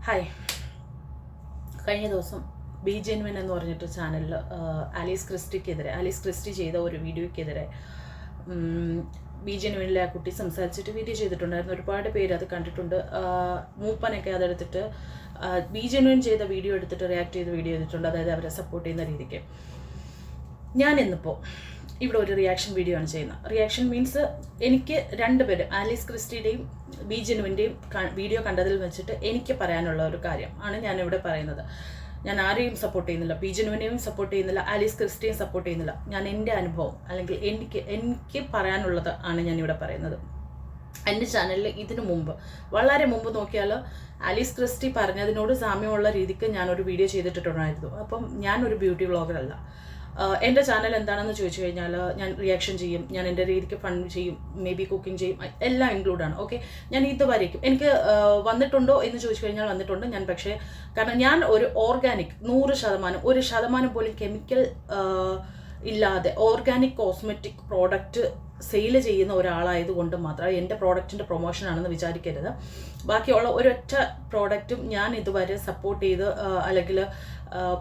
Hi. കഴിഞ്ഞ ദിവസം B genuine എന്ന് പറഞ്ഞിട്ട് ചാനലിൽ ആലീസ് ക്രിസ്റ്റി ചെയ്ത ഒരു വീഡിയോയ്ക്കെതിരെ ബി ജെനുവിനിലെ ആ കുട്ടി സംസാരിച്ചിട്ട് വീഡിയോ ചെയ്തിട്ടുണ്ടായിരുന്നു. ഒരുപാട് പേര് അത് കണ്ടിട്ടുണ്ട്. മൂപ്പനൊക്കെ അതെടുത്തിട്ട് ബി ജെനുവിൻ ചെയ്ത വീഡിയോ എടുത്തിട്ട് റിയാക്ട് ചെയ്ത് വീഡിയോ ചെയ്തിട്ടുണ്ട്, അതായത് അവരെ സപ്പോർട്ട് ചെയ്യുന്ന രീതിക്ക്. ഞാൻ ഇന്നിപ്പോൾ ഇവിടെ ഒരു റിയാക്ഷൻ വീഡിയോ ആണ് ചെയ്യുന്നത്. റിയാക്ഷൻ മീൻസ് എനിക്ക് രണ്ടുപേര് ആലീസ് ക്രിസ്റ്റിയുടെയും ബി ജെനുവിൻ്റെയും വീഡിയോ കണ്ടതിൽ വെച്ചിട്ട് എനിക്ക് പറയാനുള്ള ഒരു കാര്യം ആണ് ഞാനിവിടെ പറയുന്നത്. ഞാൻ ആരെയും സപ്പോർട്ട് ചെയ്യുന്നില്ല, ബി ജെനുവിനെയും സപ്പോർട്ട് ചെയ്യുന്നില്ല, ആലീസ് ക്രിസ്റ്റിയെയും സപ്പോർട്ട് ചെയ്യുന്നില്ല. ഞാൻ എൻ്റെ അനുഭവം അല്ലെങ്കിൽ എനിക്ക് പറയാനുള്ളത് ആണ് ഞാനിവിടെ പറയുന്നത്. എൻ്റെ ചാനലിൽ ഇതിനു മുമ്പ് വളരെ മുമ്പ് നോക്കിയാൽ ആലീസ് ക്രിസ്റ്റി പറഞ്ഞതിനോട് സാമ്യമുള്ള രീതിക്ക് ഞാനൊരു വീഡിയോ ചെയ്തിട്ടുണ്ടായിരുന്നു. അപ്പം ഞാനൊരു ബ്യൂട്ടി വ്ളോഗറല്ല. എൻ്റെ ചാനൽ എന്താണെന്ന് ചോദിച്ചു കഴിഞ്ഞാൽ ഞാൻ റിയാക്ഷൻ ചെയ്യും, ഞാൻ എൻ്റെ രീതിക്ക് ഫൺ ചെയ്യും, മേ ബി കുക്കിംഗ് ചെയ്യും, എല്ലാം ഇൻക്ലൂഡാണ്. ഓക്കെ, ഞാൻ ഇതുവരേക്കും എനിക്ക് വന്നിട്ടുണ്ടോ എന്ന് ചോദിച്ചു കഴിഞ്ഞാൽ വന്നിട്ടുണ്ട്. ഞാൻ പക്ഷേ കാരണം ഞാൻ ഒരു ഓർഗാനിക് 100%, 1% പോലും കെമിക്കൽ ഇല്ലാതെ ഓർഗാനിക് കോസ്മെറ്റിക് പ്രോഡക്റ്റ് സെയിൽ ചെയ്യുന്ന ഒരാളായതുകൊണ്ട് മാത്രം എൻ്റെ പ്രോഡക്റ്റിൻ്റെ പ്രൊമോഷനാണെന്ന് വിചാരിക്കരുത്. ബാക്കിയുള്ള ഒരൊറ്റ പ്രോഡക്റ്റും ഞാൻ ഇതുവരെ സപ്പോർട്ട് ചെയ്ത് അല്ലെങ്കിൽ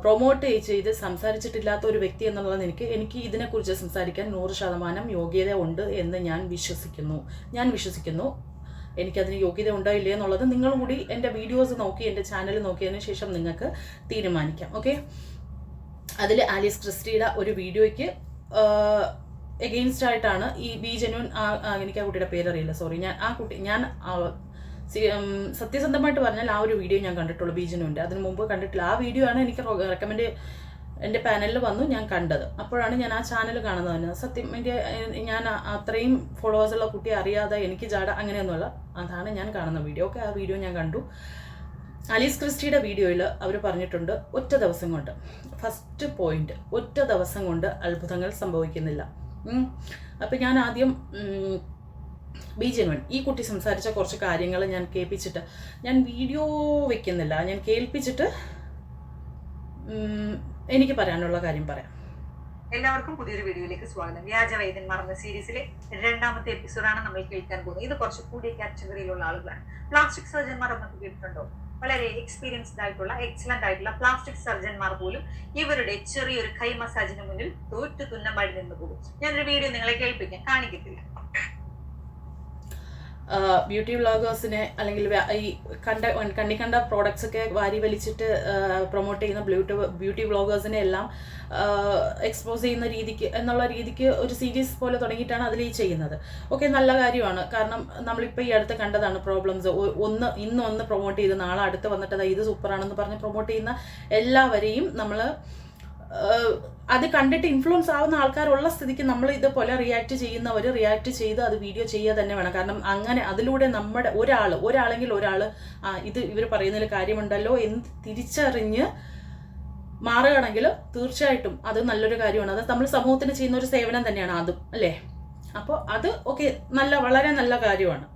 പ്രൊമോട്ട് ചെയ്ത് സംസാരിച്ചിട്ടില്ലാത്ത ഒരു വ്യക്തി എന്നുള്ളത് എനിക്ക് ഇതിനെക്കുറിച്ച് സംസാരിക്കാൻ 100% യോഗ്യത ഉണ്ട് എന്ന് ഞാൻ വിശ്വസിക്കുന്നു. എനിക്കതിന് യോഗ്യത ഉണ്ടോ ഇല്ലേ എന്നുള്ളത് നിങ്ങളും കൂടി എൻ്റെ വീഡിയോസ് നോക്കി എൻ്റെ ചാനൽ നോക്കിയതിന് ശേഷം നിങ്ങൾക്ക് തീരുമാനിക്കാം. ഓക്കെ, അതിൽ ആലീസ് ക്രിസ്റ്റിയുടെ ഒരു വീഡിയോയ്ക്ക് എഗെയിൻസ്റ്റ് ആയിട്ടാണ് ഈ ബി ജെനുവിൻ. എനിക്ക് ആ കുട്ടിയുടെ പേരറിയില്ല, സോറി. ഞാൻ സത്യസന്ധമായിട്ട് പറഞ്ഞാൽ ആ ഒരു വീഡിയോ ഞാൻ കണ്ടിട്ടുള്ളൂ ബി ജെനുവിൻ്റെ. അതിന് മുമ്പ് കണ്ടിട്ടില്ല. ആ വീഡിയോ ആണ് എനിക്ക് റെക്കമെൻഡ് എൻ്റെ പാനലിൽ വന്നു ഞാൻ കണ്ടത്. അപ്പോഴാണ് ഞാൻ ആ ചാനൽ കാണുന്നത് തന്നെ. സത്യം ഞാൻ അത്രയും ഫോളോവേഴ്സുള്ള കുട്ടിയെ അറിയാതെ എനിക്ക് ജാട അങ്ങനെയൊന്നുമല്ല. അതാണ് ഞാൻ കാണുന്ന വീഡിയോ. ഓക്കെ, ആ വീഡിയോ ഞാൻ കണ്ടു. ആലീസ് ക്രിസ്റ്റിയുടെ വീഡിയോയിൽ അവർ പറഞ്ഞിട്ടുണ്ട്, ഒറ്റ ദിവസം കൊണ്ട്, ഫസ്റ്റ് പോയിന്റ്, ഒറ്റ ദിവസം കൊണ്ട് അത്ഭുതങ്ങൾ സംഭവിക്കുന്നില്ല. അപ്പം ഞാൻ ആദ്യം ബി ജെനുവിൻ ഈ കുട്ടി സംസാരിച്ച കുറച്ച് കാര്യങ്ങൾ ഞാൻ കേൾപ്പിച്ചിട്ട്, ഞാൻ വീഡിയോ വെക്കുന്നില്ല, ഞാൻ കേൾപ്പിച്ചിട്ട് എനിക്ക് പറയാനുള്ള കാര്യം പറയാം. എല്ലാവർക്കും പുതിയൊരു വീഡിയോയിലേക്ക് സ്വാഗതം. വ്യാജവൈദ്യന്മാർ എന്ന സീരീസിലെ 2ാമത്തെ എപ്പിസോഡാണ് നമ്മൾ കേൾക്കാൻ പോകുന്നത്. ഇത് കുറച്ച് കൂടിയ കാറ്റഗറിയിലുള്ള ആളുകളാണ്. പ്ലാസ്റ്റിക് സർജന്മാർ എന്നൊക്കെ കേട്ടിട്ടുണ്ടോ? വളരെ എക്സ്പീരിയൻസ്ഡ് ആയിട്ടുള്ള എക്സലന്റ് ആയിട്ടുള്ള പ്ലാസ്റ്റിക് സർജന്മാർ പോലും ഇവരുടെ ചെറിയൊരു കൈ മസാജിന് മുന്നിൽ തോറ്റു തുന്നമ്പാടി നിന്ന് പോകും. ഞാനൊരു വീഡിയോ നിങ്ങളെ കേൾപ്പിക്കാൻ കാണിക്കത്തില്ല. ബ്യൂട്ടി വ്ളോഗേഴ്സിനെ അല്ലെങ്കിൽ ഈ കണ്ട പ്രോഡക്ട്സ് ഒക്കെ വാരി വലിച്ചിട്ട് പ്രൊമോട്ട് ചെയ്യുന്ന ബ്യൂട്ടി വ്ളോഗേഴ്സിനെ എല്ലാം എക്സ്പോസ് ചെയ്യുന്ന രീതിക്ക് ഒരു സീരീസ് പോലെ തുടങ്ങിയിട്ടാണ് അതിൽ ഈ ചെയ്യുന്നത്. ഓക്കെ, നല്ല കാര്യമാണ്. കാരണം നമ്മളിപ്പോൾ ഈ അടുത്ത് കണ്ടതാണ് പ്രോബ്ലംസ്. ഇന്ന് പ്രൊമോട്ട് ചെയ്ത് നാളെ അടുത്ത് വന്നിട്ട് ഇത് സൂപ്പറാണെന്ന് പറഞ്ഞ് പ്രൊമോട്ട് ചെയ്യുന്ന എല്ലാവരെയും നമ്മൾ അത് കണ്ടിട്ട് ഇൻഫ്ലുവൻസ് ആവുന്ന ആൾക്കാരുള്ള സ്ഥിതിക്ക് നമ്മൾ ഇതുപോലെ റിയാക്ട് ചെയ്ത് അത് വീഡിയോ ചെയ്യുക തന്നെ വേണം. കാരണം അങ്ങനെ അതിലൂടെ നമ്മുടെ ഒരാളെങ്കിൽ ഒരാൾ ഇത് ഇവർ പറയുന്നതിൽ കാര്യമുണ്ടല്ലോ എന്ന് തിരിച്ചറിഞ്ഞ് മാറുകയാണെങ്കിൽ തീർച്ചയായിട്ടും അത് നല്ലൊരു കാര്യമാണ്. അത് നമ്മൾ സമൂഹത്തിന് ചെയ്യുന്ന ഒരു സേവനം തന്നെയാണ് അതും, അല്ലേ? അപ്പോൾ അത് ഓക്കെ, വളരെ നല്ല കാര്യമാണ്.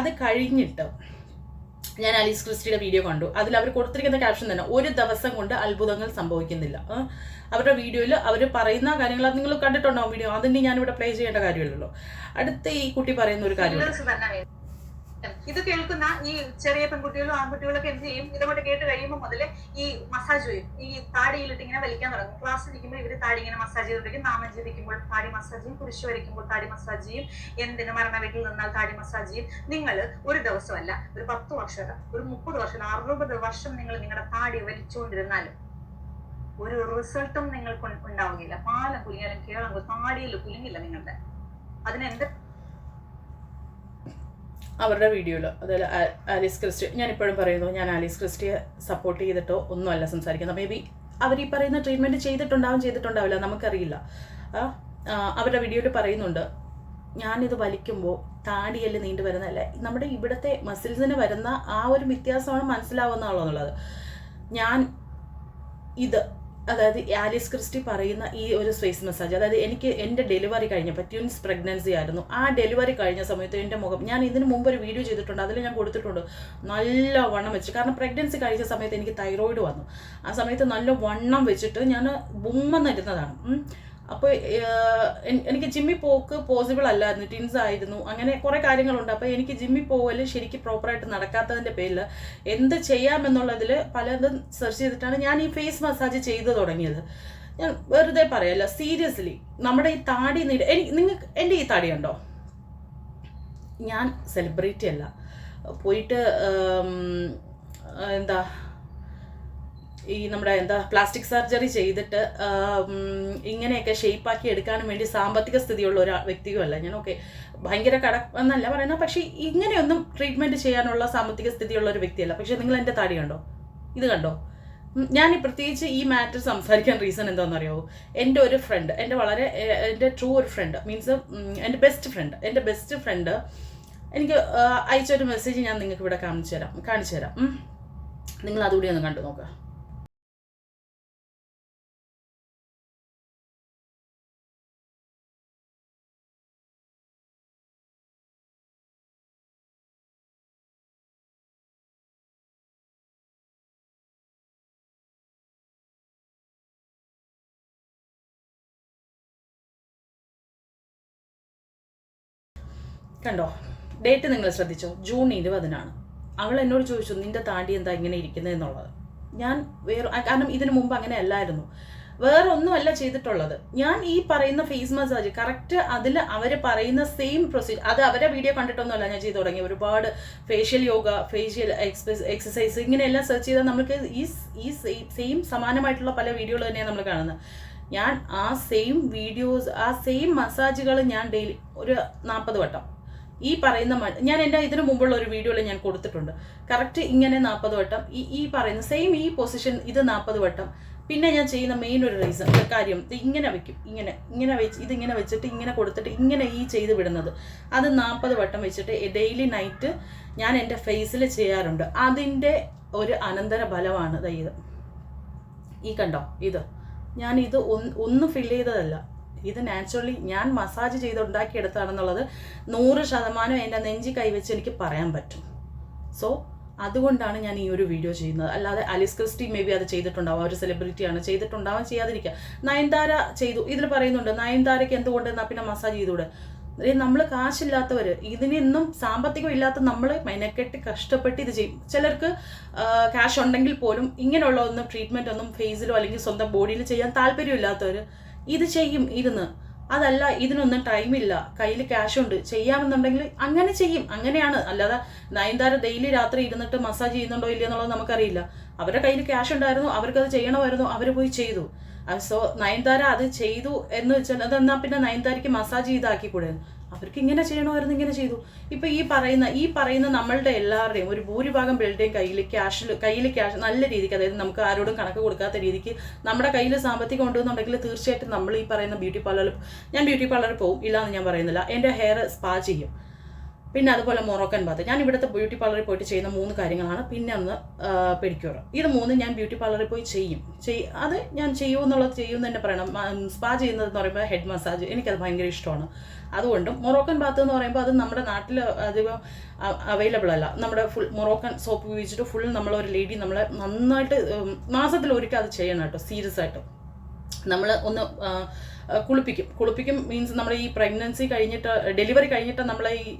അത് കഴിഞ്ഞിട്ട് ഞാൻ ആലീസ് ക്രിസ്റ്റിയുടെ വീഡിയോ കണ്ടു. അതിൽ അവർ കൊടുത്തിരിക്കുന്ന ക്യാപ്ഷൻ തന്നെ, ഒരു ദിവസം കൊണ്ട് അത്ഭുതങ്ങൾ സംഭവിക്കുന്നില്ല. അവരുടെ വീഡിയോയിൽ അവർ പറയുന്ന കാര്യങ്ങൾ അത് നിങ്ങൾ കണ്ടിട്ടുണ്ടാവും വീഡിയോ. അതിന് ഞാനിവിടെ പ്ലേ ചെയ്യേണ്ട കാര്യമില്ലല്ലോ. അടുത്ത ഈ കുട്ടി പറയുന്ന ഒരു കാര്യം, ഇത് കേൾക്കുന്ന ഈ ചെറിയ പെൺകുട്ടികളും ആൺകുട്ടികളൊക്കെ എന്ത് ചെയ്യും? ഇതുകൊണ്ട് കേട്ട് കഴിയുമ്പോൾ മുതൽ ഈ മസാജ് ചെയ്യും. ഈ താടിയിലിട്ട് ഇങ്ങനെ വലിക്കാൻ തുടങ്ങും. ക്ലാസ്സിൽ ഇരിക്കുമ്പോൾ ഇവര് താടി ഇങ്ങനെ മസാജ് ചെയ്തിരിക്കും. നാമം ജപിക്കുമ്പോൾ താടി മസാജ് ചെയ്യും, കുരിശ് വരയ്ക്കുമ്പോൾ താടി മസാജ് ചെയ്യും, എന്തിന് മരണ വീട്ടിൽ നിന്നാൽ താടി മസാജ് ചെയ്യും. നിങ്ങൾ ഒരു ദിവസമല്ല, ഒരു 10 വർഷം, ഒരു 30 വർഷം, 60 വർഷം നിങ്ങൾ നിങ്ങളുടെ താടി വലിച്ചുകൊണ്ടിരുന്നാലും ഒരു റിസൾട്ടും നിങ്ങൾക്ക് ഉണ്ടാവുകയില്ല. പാലം കുലുങ്ങിയാലും കേളങ്കും താടിയിൽ കുലുങ്ങില്ല നിങ്ങളുടെ. അതിനെന്ത് അവരുടെ വീഡിയോയിൽ, അതായത് ആലീസ് ക്രിസ്റ്റി, ഞാനിപ്പോഴും പറയുന്നു, ഞാൻ ആലീസ് ക്രിസ്റ്റിയെ സപ്പോർട്ട് ചെയ്തിട്ടോ ഒന്നുമല്ല സംസാരിക്കുന്നത്. മേ ബി അവർ ഈ പറയുന്ന ട്രീറ്റ്മെൻറ്റ് ചെയ്തിട്ടുണ്ടാവില്ല, നമുക്കറിയില്ല. അവരുടെ വീഡിയോയിൽ പറയുന്നുണ്ട്, ഞാനിത് വലിക്കുമ്പോൾ താടിയെല്ലാം നീണ്ടു വരുന്നതല്ല, നമ്മുടെ ഇവിടുത്തെ മസിൽസിന് വരുന്ന ആ ഒരു വ്യത്യാസമാണ് മനസ്സിലാവുന്നുള്ളത്. അതായത് ആലീസ് ക്രിസ്റ്റി പറയുന്ന ഈ ഒരു ഫേസ് മസാജ്, അതായത് എൻ്റെ ഡെലിവറി കഴിഞ്ഞപ്പോൾ ട്വിൻസ് പ്രഗ്നൻസി ആയിരുന്നു. ആ ഡെലിവറി കഴിഞ്ഞ സമയത്ത് എൻ്റെ മുഖം, ഞാൻ ഇതിന് മുമ്പ് ഒരു വീഡിയോ ചെയ്തിട്ടുണ്ട്, അതിൽ ഞാൻ കൊടുത്തിട്ടുണ്ട്, നല്ല വണ്ണം വെച്ച്. കാരണം പ്രഗ്നൻസി കഴിച്ച സമയത്ത് എനിക്ക് തൈറോയിഡ് വന്നു. ആ സമയത്ത് നല്ല വണ്ണം വെച്ചിട്ട് ഞാൻ ബുമ്മെന്നിരുന്നതാണ്. അപ്പോൾ എനിക്ക് ജിമ്മിൽ പോക്ക് പോസിബിൾ അല്ലായിരുന്നു, ടിൻസ് ആയിരുന്നു, അങ്ങനെ കുറേ കാര്യങ്ങളുണ്ട്. അപ്പോൾ എനിക്ക് ജിമ്മിൽ പോകൽ ശരിക്കും പ്രോപ്പറായിട്ട് നടക്കാത്തതിൻ്റെ പേരിൽ എന്ത് ചെയ്യാമെന്നുള്ളതിൽ പലതും സെർച്ച് ചെയ്തിട്ടാണ് ഞാൻ ഈ ഫേസ് മസാജ് ചെയ്തു തുടങ്ങിയത്. ഞാൻ വെറുതെ പറയല്ല, സീരിയസ്ലി. നമ്മുടെ ഈ താടി നിങ്ങൾക്ക് എൻ്റെ ഈ താടി ഉണ്ടോ? ഞാൻ സെലിബ്രിറ്റി അല്ല, പോയിട്ട് എന്താ ഈ നമ്മുടെ പ്ലാസ്റ്റിക് സർജറി ചെയ്തിട്ട് ഇങ്ങനെയൊക്കെ ഷേപ്പാക്കി എടുക്കാനും വേണ്ടി സാമ്പത്തിക സ്ഥിതിയുള്ള ഒരു വ്യക്തിയും അല്ല ഞാൻ. ഓക്കെ, ഭയങ്കര എന്നല്ല പറയുന്നത്, പക്ഷേ ഇങ്ങനെയൊന്നും ട്രീറ്റ്മെൻറ്റ് ചെയ്യാനുള്ള സാമ്പത്തിക സ്ഥിതിയുള്ള ഒരു വ്യക്തിയല്ല. പക്ഷേ നിങ്ങൾ എൻ്റെ താടി കണ്ടോ? ഇത് കണ്ടോ? ഞാൻ പ്രത്യേകിച്ച് ഈ മാറ്റർ സംസാരിക്കാൻ റീസൺ എന്താണെന്നറിയാമോ? എൻ്റെ ഒരു ഫ്രണ്ട്, എൻ്റെ ട്രൂ ഒരു ഫ്രണ്ട്, മീൻസ് എൻ്റെ ബെസ്റ്റ് ഫ്രണ്ട് എനിക്ക് അയച്ചൊരു മെസ്സേജ് ഞാൻ നിങ്ങൾക്ക് ഇവിടെ കാണിച്ചു തരാം. നിങ്ങൾ അതുകൂടി ഒന്ന് കണ്ടു നോക്കുക. കണ്ടോ? ഡേറ്റ് നിങ്ങൾ ശ്രദ്ധിച്ചോ? ജൂൺ 20 അവൾ എന്നോട് ചോദിച്ചു, നിന്റെ താടി എന്താ ഇങ്ങനെ ഇരിക്കുന്നത് എന്നുള്ളത്. ഞാൻ കാരണം ഇതിനു മുമ്പ് അങ്ങനെ അല്ലായിരുന്നു, വേറെ ഒന്നുമല്ല ചെയ്തിട്ടുള്ളത്. ഞാൻ ഈ പറയുന്ന ഫേസ് മസാജ് കറക്റ്റ് അതിൽ അവർ പറയുന്ന സെയിം പ്രൊസീജിയർ, അത് അവരെ വീഡിയോ കണ്ടിട്ടൊന്നുമല്ല ഞാൻ ചെയ്തു തുടങ്ങി. ഒരുപാട് ഫേഷ്യൽ യോഗ, ഫേഷ്യൽ എക്സസൈസ് ഇങ്ങനെയെല്ലാം സെർച്ച് ചെയ്താൽ നമുക്ക് ഈ സെയിം സമാനമായിട്ടുള്ള പല വീഡിയോകൾ തന്നെയാണ് നമ്മൾ കാണുന്നത്. ഞാൻ ആ സെയിം വീഡിയോസ്, ആ സെയിം മസാജുകൾ ഞാൻ ഡെയിലി ഒരു 40 വട്ടം ഈ പറയുന്ന ഞാൻ എൻ്റെ ഇതിനു മുമ്പുള്ള ഒരു വീഡിയോയിൽ ഞാൻ കൊടുത്തിട്ടുണ്ട്. കറക്റ്റ് ഇങ്ങനെ 40 വട്ടം ഈ പറയുന്ന സെയിം ഈ പൊസിഷൻ ഇത് 40 വട്ടം. പിന്നെ ഞാൻ ചെയ്യുന്ന മെയിൻ ഒരു കാര്യം ഇങ്ങനെ വെക്കും, ഇങ്ങനെ വെച്ച് ഇതിങ്ങനെ വെച്ചിട്ട് ഇങ്ങനെ കൊടുത്തിട്ട് ഇങ്ങനെ ചെയ്ത് വിടുന്നത്, അത് 40 വട്ടം വെച്ചിട്ട് ഡെയിലി നൈറ്റ് ഞാൻ എൻ്റെ ഫേസിൽ ചെയ്യാറുണ്ട്. അതിൻ്റെ ഒരു അനന്തര ഫലമാണ് ഇത്. ഈ കണ്ടോ? ഞാനിത് ഒന്ന് ഫിൽ ചെയ്തതല്ല, ഇത് നാച്ചുറലി ഞാൻ മസാജ് ചെയ്തുണ്ടാക്കിയെടുത്താണെന്നുള്ളത് 100% എൻ്റെ നെഞ്ചി കൈവച്ച് എനിക്ക് പറയാൻ പറ്റും. സോ അതുകൊണ്ടാണ് ഞാൻ ഈ ഒരു വീഡിയോ ചെയ്യുന്നത്. അല്ലാതെ ആലിസ് ക്രിസ്റ്റി മേ ബി അത് ചെയ്തിട്ടുണ്ടാവും, ഒരു സെലിബ്രിറ്റിയാണ്, ചെയ്തിട്ടുണ്ടാവാൻ, ചെയ്യാതിരിക്കുക. നയൻതാര ചെയ്തു, ഇതിൽ പറയുന്നുണ്ട് നയൻതാരയ്ക്ക് എന്തുകൊണ്ട് എന്നാൽ പിന്നെ മസാജ് ചെയ്തുകൂടെ? നമ്മൾ കാശില്ലാത്തവർ, ഇതിനൊന്നും സാമ്പത്തികം ഇല്ലാത്ത നമ്മൾ മെനക്കെട്ട് കഷ്ടപ്പെട്ട് ഇത് ചെയ്യും. ചിലർക്ക് ക്യാഷ് ഉണ്ടെങ്കിൽ പോലും ഇങ്ങനെയുള്ള ഒന്നും ട്രീറ്റ്മെൻ്റ് ഒന്നും ഫേസിലോ അല്ലെങ്കിൽ സ്വന്തം ബോഡിയിൽ ചെയ്യാൻ താല്പര്യമില്ലാത്തവർ ഇത് ചെയ്യും ഇരുന്ന്. അതല്ല, ഇതിനൊന്നും ടൈമില്ല, കയ്യിൽ ക്യാഷ് ഉണ്ട്, ചെയ്യാമെന്നുണ്ടെങ്കിൽ അങ്ങനെ ചെയ്യും. അങ്ങനെയാണ്. അല്ലാതെ നയൻതാര ഡെയിലി രാത്രി ഇരുന്നിട്ട് മസാജ് ചെയ്യുന്നുണ്ടോ ഇല്ലയോ എന്നുള്ളത് നമുക്കറിയില്ല. അവരുടെ കയ്യിൽ ക്യാഷ് ഉണ്ടായിരുന്നു, അവർക്കത് ചെയ്യണമായിരുന്നു, അവർ പോയി ചെയ്തു. സോ നയൻതാര അത് ചെയ്തു എന്ന് വെച്ചാൽ അതെന്നാൽ പിന്നെ നയൻതാരയ്ക്ക് മസാജ് ചെയ്താക്കിക്കൂടെ? അവർക്ക് ഇങ്ങനെ ചെയ്യണമായിരുന്നു, ഇങ്ങനെ ചെയ്തു. ഇപ്പം ഈ പറയുന്ന നമ്മളുടെ എല്ലാവരുടെയും ഒരു ഭൂരിഭാഗം പേരുടെയും കയ്യിൽ ക്യാഷ് നല്ല രീതിക്ക്, അതായത് നമുക്ക് ആരോടും കണക്ക് കൊടുക്കാത്ത രീതിക്ക് നമ്മുടെ കയ്യിൽ സാമ്പത്തികം ഉണ്ടെന്നുണ്ടെങ്കിൽ തീർച്ചയായിട്ടും നമ്മൾ ഈ പറയുന്ന ഞാൻ ബ്യൂട്ടി പാർലറിൽ പോകും, ഇല്ലയെന്ന് ഞാൻ പറയുന്നില്ല. എൻ്റെ ഹെയർ സ്പാ ചെയ്യും, പിന്നെ അതുപോലെ മൊറോക്കൻ ബാത്ത്. ഞാൻ ഇവിടുത്തെ ബ്യൂട്ടി പാർലറിൽ പോയിട്ട് ചെയ്യുന്ന 3 കാര്യങ്ങളാണ്. പിന്നെ ഒന്ന് പെഡിക്യൂർ. ഇത് 3 ഞാൻ ബ്യൂട്ടി പാർലറിൽ പോയി ചെയ്യും. അത് ഞാൻ ചെയ്യുമെന്നുള്ളത് ചെയ്യുമെന്ന് തന്നെ പറയണം. സ്പാ ചെയ്യുന്നതെന്ന് പറയുമ്പോൾ ഹെഡ് മസാജ് എനിക്കത് ഭയങ്കര ഇഷ്ടമാണ്. അതുകൊണ്ടും മൊറോക്കൻ ബാത്ത് എന്ന് പറയുമ്പോൾ അത് നമ്മുടെ നാട്ടിൽ അധികം അവൈലബിൾ അല്ല. നമ്മുടെ ഫുൾ മൊറോക്കൻ സോപ്പ് ഉപയോഗിച്ചിട്ട് ഫുൾ നമ്മളൊരു ലേഡി നമ്മളെ നന്നായിട്ട് മാസത്തിൽ ഒരിക്കൽ അത് ചെയ്യണം കേട്ടോ, സീരിയസ് ആയിട്ട്. നമ്മൾ ഒന്ന് കുളിപ്പിക്കും മീൻസ് നമ്മുടെ ഈ പ്രഗ്നൻസി കഴിഞ്ഞിട്ട്, ഡെലിവറി കഴിഞ്ഞിട്ട് നമ്മളെ ഈ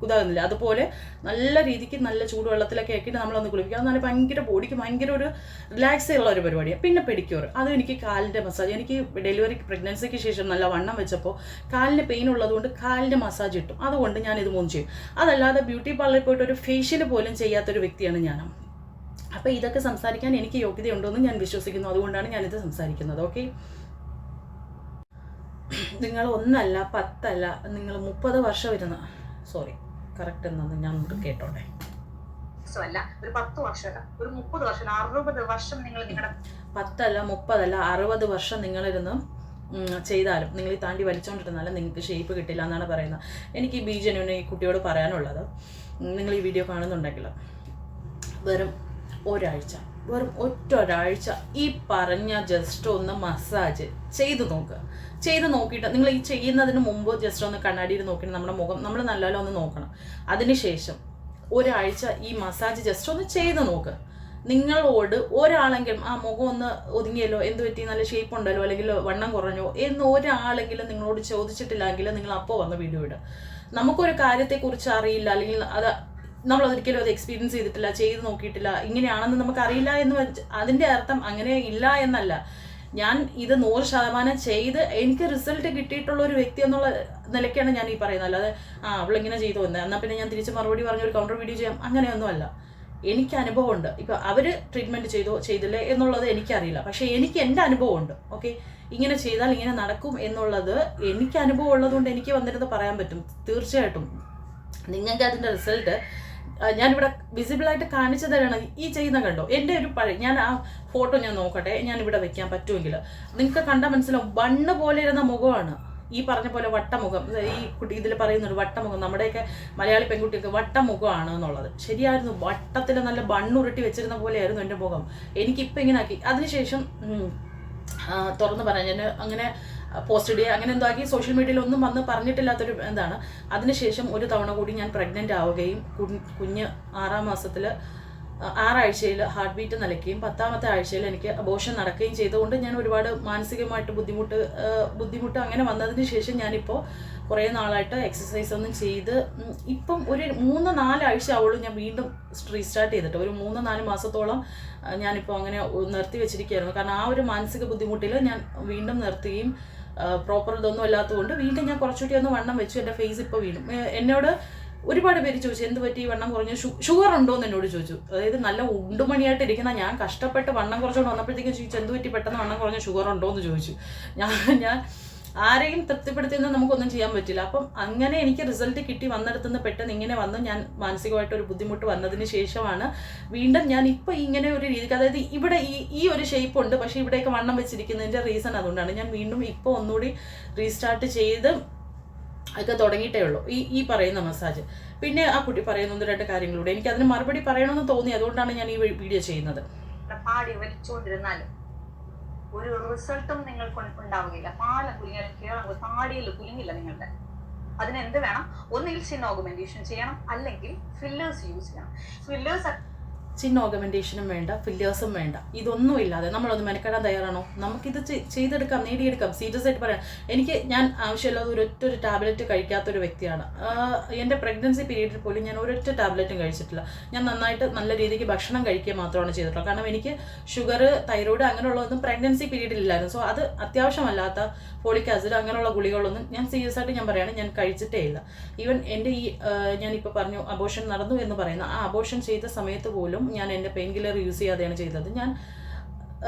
ഇതാകുന്നില്ല, അതുപോലെ നല്ല രീതിക്ക് നല്ല ചൂടുവെള്ളത്തിലൊക്കെ ആക്കിയിട്ട് നമ്മളൊന്ന് കുളിപ്പിക്കുക. അതാണ് ഭയങ്കര ബോഡിക്ക് ഭയങ്കര ഒരു റിലാക്സ് ഉള്ള ഒരു പരിപാടിയാണ്. പിന്നെ പെഡിക്യൂർ, അത് എനിക്ക് കാലിൻ്റെ മസാജ്. എനിക്ക് ഡെലിവറി പ്രഗ്നൻസിക്ക് ശേഷം നല്ല വണ്ണം വെച്ചപ്പോൾ കാലിന് പെയിൻ ഉള്ളതുകൊണ്ട് കാലിൻ്റെ മസാജ് കിട്ടും. അതുകൊണ്ട് ഞാനിത് 3 ചെയ്യും. അതല്ലാതെ ബ്യൂട്ടി പാർലറിൽ പോയിട്ട് ഒരു ഫേഷ്യൽ പോലും ചെയ്യാത്തൊരു വ്യക്തിയാണ് ഞാൻ. അപ്പോൾ ഇതൊക്കെ സംസാരിക്കാൻ എനിക്ക് യോഗ്യതയുണ്ടോയെന്ന് ഞാൻ വിശ്വസിക്കുന്നു. അതുകൊണ്ടാണ് ഞാനിത് സംസാരിക്കുന്നത്. ഓക്കെ, നിങ്ങൾ 1 അല്ല 10 അല്ല, നിങ്ങൾ 30 വർഷം ഇരുന്ന്, സോറി കറക്റ്റ് എന്നാന്ന് ഞാൻ കേട്ടോട്ടെ, അല്ല ഒരു 10 വർഷമല്ല, ഒരു 30 വർഷം, 60 വർഷം നിങ്ങൾ നിങ്ങളുടെ 10 അല്ല 30 അല്ല 60 വർഷം നിങ്ങളിരുന്ന് ചെയ്താലും നിങ്ങൾ ഈ താണ്ടി വലിച്ചുകൊണ്ടിരുന്നാലും നിങ്ങൾക്ക് ഷേപ്പ് കിട്ടില്ല എന്നാണ് പറയുന്നത്. എനിക്ക് ഈ ബീജനുവിന് ഈ കുട്ടിയോട് പറയാനുള്ളത്, നിങ്ങൾ ഈ വീഡിയോ കാണുന്നുണ്ടെങ്കിൽ വെറും ഒറ്റൊരാഴ്ച ഈ പറഞ്ഞ ജസ്റ്റ് ഒന്ന് മസാജ് ചെയ്ത് നോക്കുക. ചെയ്ത് നോക്കിയിട്ട് നിങ്ങൾ ഈ ചെയ്യുന്നതിന് മുമ്പ് ജസ്റ്റ് ഒന്ന് കണ്ണാടിയിൽ നോക്കിയിട്ട് നമ്മുടെ മുഖം നമ്മൾ നല്ലപോലെ ഒന്ന് നോക്കണം. അതിനുശേഷം ഒരാഴ്ച ഈ മസാജ് ജസ്റ്റ് ഒന്ന് ചെയ്ത് നോക്കുക. നിങ്ങളോട് ഒരാളെങ്കിലും ആ മുഖം ഒന്ന് ഒതുങ്ങിയല്ലോ, എന്ത് പറ്റി, നല്ല ഷേപ്പ് ഉണ്ടല്ലോ, അല്ലെങ്കിൽ വണ്ണം കുറഞ്ഞോ എന്ന് ഒരാളെങ്കിലും നിങ്ങളോട് ചോദിച്ചിട്ടില്ലെങ്കിൽ നിങ്ങൾ അപ്പോൾ വന്ന് വീഡിയോ ഇടുക. നമുക്കൊരു കാര്യത്തെക്കുറിച്ച് അറിയില്ല, അല്ലെങ്കിൽ നമ്മളൊരിക്കലും അത് എക്സ്പീരിയൻസ് ചെയ്തിട്ടില്ല, ചെയ്ത് നോക്കിയിട്ടില്ല, ഇങ്ങനെയാണെന്ന് നമുക്കറിയില്ല എന്ന് അതിൻ്റെ അർത്ഥം അങ്ങനെ ഇല്ല എന്നല്ല. ഞാൻ ഇത് 100% ചെയ്ത് എനിക്ക് റിസൾട്ട് കിട്ടിയിട്ടുള്ള ഒരു വ്യക്തി എന്നുള്ള നിലയ്ക്കാണ് ഞാൻ ഈ പറയുന്നത്. അല്ലാതെ അവളിങ്ങനെ ചെയ്തു വന്നത് എന്നാൽ പിന്നെ ഞാൻ തിരിച്ച് മറുപടി പറഞ്ഞ ഒരു കൗണ്ടർ വീഡിയോ ചെയ്യാം, അങ്ങനെയൊന്നുമല്ല. എനിക്ക് അനുഭവമുണ്ട്. ഇപ്പം അവർ ട്രീറ്റ്മെൻറ്റ് ചെയ്തോ ചെയ്തില്ലേ എന്നുള്ളത് എനിക്കറിയില്ല, പക്ഷേ എനിക്ക് എൻ്റെ അനുഭവമുണ്ട്. ഓക്കെ, ഇങ്ങനെ ചെയ്താൽ ഇങ്ങനെ നടക്കും എന്നുള്ളത് എനിക്ക് അനുഭവം ഉള്ളതുകൊണ്ട് എനിക്ക് വന്നിരുന്നത് പറയാൻ പറ്റും. തീർച്ചയായിട്ടും നിങ്ങൾക്ക് അതിൻ്റെ റിസൾട്ട് ഞാനിവിടെ വിസിബിളായിട്ട് കാണിച്ചു തരണം. ഈ ചെയ്യുന്ന കണ്ടോ, എൻ്റെ ഒരു ഞാൻ ആ ഫോട്ടോ ഞാൻ നോക്കട്ടെ, ഞാൻ ഇവിടെ വെക്കാൻ പറ്റുമെങ്കിൽ നിങ്ങൾക്ക് കണ്ടാൽ മനസ്സിലാവും. ബണ്ണ് പോലെ ഇരുന്ന മുഖമാണ്, ഈ പറഞ്ഞ പോലെ വട്ടമുഖം. ഈ കുട്ടി ഇതിൽ പറയുന്നുണ്ട് വട്ടമുഖം, നമ്മുടെയൊക്കെ മലയാളി പെൺകുട്ടിയൊക്കെ വട്ടമുഖമാണ് എന്നുള്ളത് ശരിയായിരുന്നു. വട്ടത്തിൽ നല്ല ബണ്ണുരുട്ടി വെച്ചിരുന്ന പോലെയായിരുന്നു എൻ്റെ മുഖം. എനിക്കിപ്പോൾ ഇങ്ങനെ ആക്കി. അതിനുശേഷം തുറന്ന് പറയാൻ ഞാൻ അങ്ങനെ പോസ്റ്റ് ഇടുക അങ്ങനെ എന്തോ ആക്കി സോഷ്യൽ മീഡിയയിൽ ഒന്നും വന്ന് പറഞ്ഞിട്ടില്ലാത്തൊരു എന്താണ്. അതിനുശേഷം ഒരു തവണ കൂടി ഞാൻ പ്രഗ്നൻ്റ് ആവുകയും കുഞ്ഞ് 6 മാസത്തിൽ 6 ആഴ്ചയിൽ ഹാർട്ട് ബീറ്റ് നിലയ്ക്കുകയും 10ാമത്തെ ആഴ്ചയിൽ എനിക്ക് അബോർഷൻ നടക്കുകയും ചെയ്തുകൊണ്ട് ഞാൻ ഒരുപാട് മാനസികമായിട്ട് ബുദ്ധിമുട്ട് അങ്ങനെ വന്നതിന് ശേഷം ഞാനിപ്പോൾ കുറേ നാളായിട്ട് എക്സസൈസ് ഒന്നും ചെയ്ത് ഇപ്പം ഒരു 3-4 ആഴ്ച ആവുള്ളൂ ഞാൻ വീണ്ടും റീസ്റ്റാർട്ട് ചെയ്തിട്ട്. ഒരു 3-4 മാസത്തോളം ഞാനിപ്പോൾ അങ്ങനെ നിർത്തി വെച്ചിരിക്കുകയായിരുന്നു. കാരണം ആ ഒരു മാനസിക ബുദ്ധിമുട്ടിൽ ഞാൻ വീണ്ടും നിർത്തുകയും പ്രോപ്പർ ഇതൊന്നും അല്ലാത്തതുകൊണ്ട് വീണ്ടും ഞാൻ കുറച്ചുകൂടി ഒന്ന് വണ്ണം വെച്ചു. എൻ്റെ ഫേസ് ഇപ്പോൾ വീണ്ടും എന്നോട് ഒരുപാട് പേര് ചോദിച്ചു എന്ത് പറ്റി വണ്ണം കുറഞ്ഞു, ഷുഗർ ഉണ്ടോ എന്ന് എന്നോട് ചോദിച്ചു. അതായത് നല്ല ഉണ്ടുമണിയായിട്ട് ഇരിക്കുന്ന ഞാൻ കഷ്ടപ്പെട്ട് വണ്ണം കുറച്ചുകൊണ്ട് വന്നപ്പോഴത്തേക്കും ചോദിച്ചു എന്ത് പറ്റി പെട്ടെന്ന് വണ്ണം കുറഞ്ഞ, ഷുഗർ ഉണ്ടോ എന്ന് ചോദിച്ചു. ഞാൻ ആരെയും തൃപ്തിപ്പെടുത്തിയെന്ന് നമുക്കൊന്നും ചെയ്യാൻ പറ്റില്ല. അപ്പം അങ്ങനെ എനിക്ക് റിസൾട്ട് കിട്ടി വന്നിടത്തുനിന്ന് പെട്ടെന്ന് ഇങ്ങനെ വന്ന് ഞാൻ മാനസികമായിട്ടൊരു ബുദ്ധിമുട്ട് വന്നതിന് ശേഷമാണ് വീണ്ടും ഞാൻ ഇപ്പോൾ ഇങ്ങനെ ഒരു രീതിക്ക്, അതായത് ഇവിടെ ഈ ഒരു ഷേപ്പ് ഉണ്ട്, പക്ഷേ ഇവിടെയൊക്കെ വണ്ണം വെച്ചിരിക്കുന്നതിൻ്റെ റീസൺ അതുകൊണ്ടാണ് ഞാൻ വീണ്ടും ഇപ്പോൾ ഒന്നുകൂടി റീസ്റ്റാർട്ട് ചെയ്ത് ഒക്കെ തുടങ്ങിയിട്ടേ ഉള്ളൂ ഈ പറയുന്ന മസാജ്. പിന്നെ ആ കുട്ടി പറയുന്ന 1-2 കാര്യങ്ങളിലൂടെ എനിക്ക് അതിന് മറുപടി പറയണമെന്ന് തോന്നി, അതുകൊണ്ടാണ് ഞാൻ ഈ വീഡിയോ ചെയ്യുന്നത്. പാടി വലിച്ചുകൊണ്ടിരുന്നാലും ഒരു റിസൾട്ടും നിങ്ങൾക്ക് ഉണ്ടാവുകയില്ല. പാല കുലുങ്ങിയാലും താടിയിൽ കുലുങ്ങില്ല നിങ്ങളുടെ. അതിനെന്ത് വേണം, ഒന്നുകിൽ ചിൻ ഓഗ്മെന്റേഷൻ ചെയ്യണം, അല്ലെങ്കിൽ ഫില്ലേഴ്സ് യൂസ് ചെയ്യണം. ഫില്ലേഴ്സ് ചിൻ ഓഗ്മെന്റേഷനും വേണ്ട, ഫില്ലേഴ്സും വേണ്ട, ഇതൊന്നും ഇല്ലാതെ നമ്മളൊന്ന് മെനക്കെടാൻ തയ്യാറാണോ? നമുക്കിത് ചെയ്തെടുക്കാം, നേടിയെടുക്കാം. സീരിയസ് ആയിട്ട് പറയാം, ഞാൻ ആവശ്യമില്ലാതെ ഒരൊറ്റൊരു ടാബ്ലറ്റ് കഴിക്കാത്തൊരു വ്യക്തിയാണ്. എൻ്റെ പ്രഗ്നൻസി പീരീഡിൽ പോലും ഞാൻ ഒരൊറ്റ ടാബ്ലറ്റും കഴിച്ചിട്ടില്ല. ഞാൻ നന്നായിട്ട് നല്ല രീതിക്ക് ഭക്ഷണം കഴിക്കുക മാത്രമാണ് ചെയ്തിട്ടുള്ളത്. കാരണം എനിക്ക് ഷുഗർ, തൈറോയ്ഡ് അങ്ങനെയുള്ളതൊന്നും പ്രഗ്നൻസി പീരീഡിലില്ലായിരുന്നു. സോ അത് അത്യാവശ്യമല്ലാത്ത ഫോളിക് ആസിഡ് അങ്ങനെയുള്ള ഗുളികളൊന്നും ഞാൻ സീരിയസ് ആയിട്ട് ഞാൻ പറയുകയാണ് ഞാൻ കഴിച്ചിട്ടേ ഇല്ല. ഈവൻ എൻ്റെ ഞാനിപ്പോൾ പറഞ്ഞു അബോർഷൻ നടന്നു എന്ന് പറയുന്ന ആ അബോർഷൻ ചെയ്ത സമയത്ത് പോലും ഞാൻ എൻ്റെ പെയിൻ കില്ലർ യൂസ് ചെയ്യാതെയാണ് ചെയ്തത്. ഞാൻ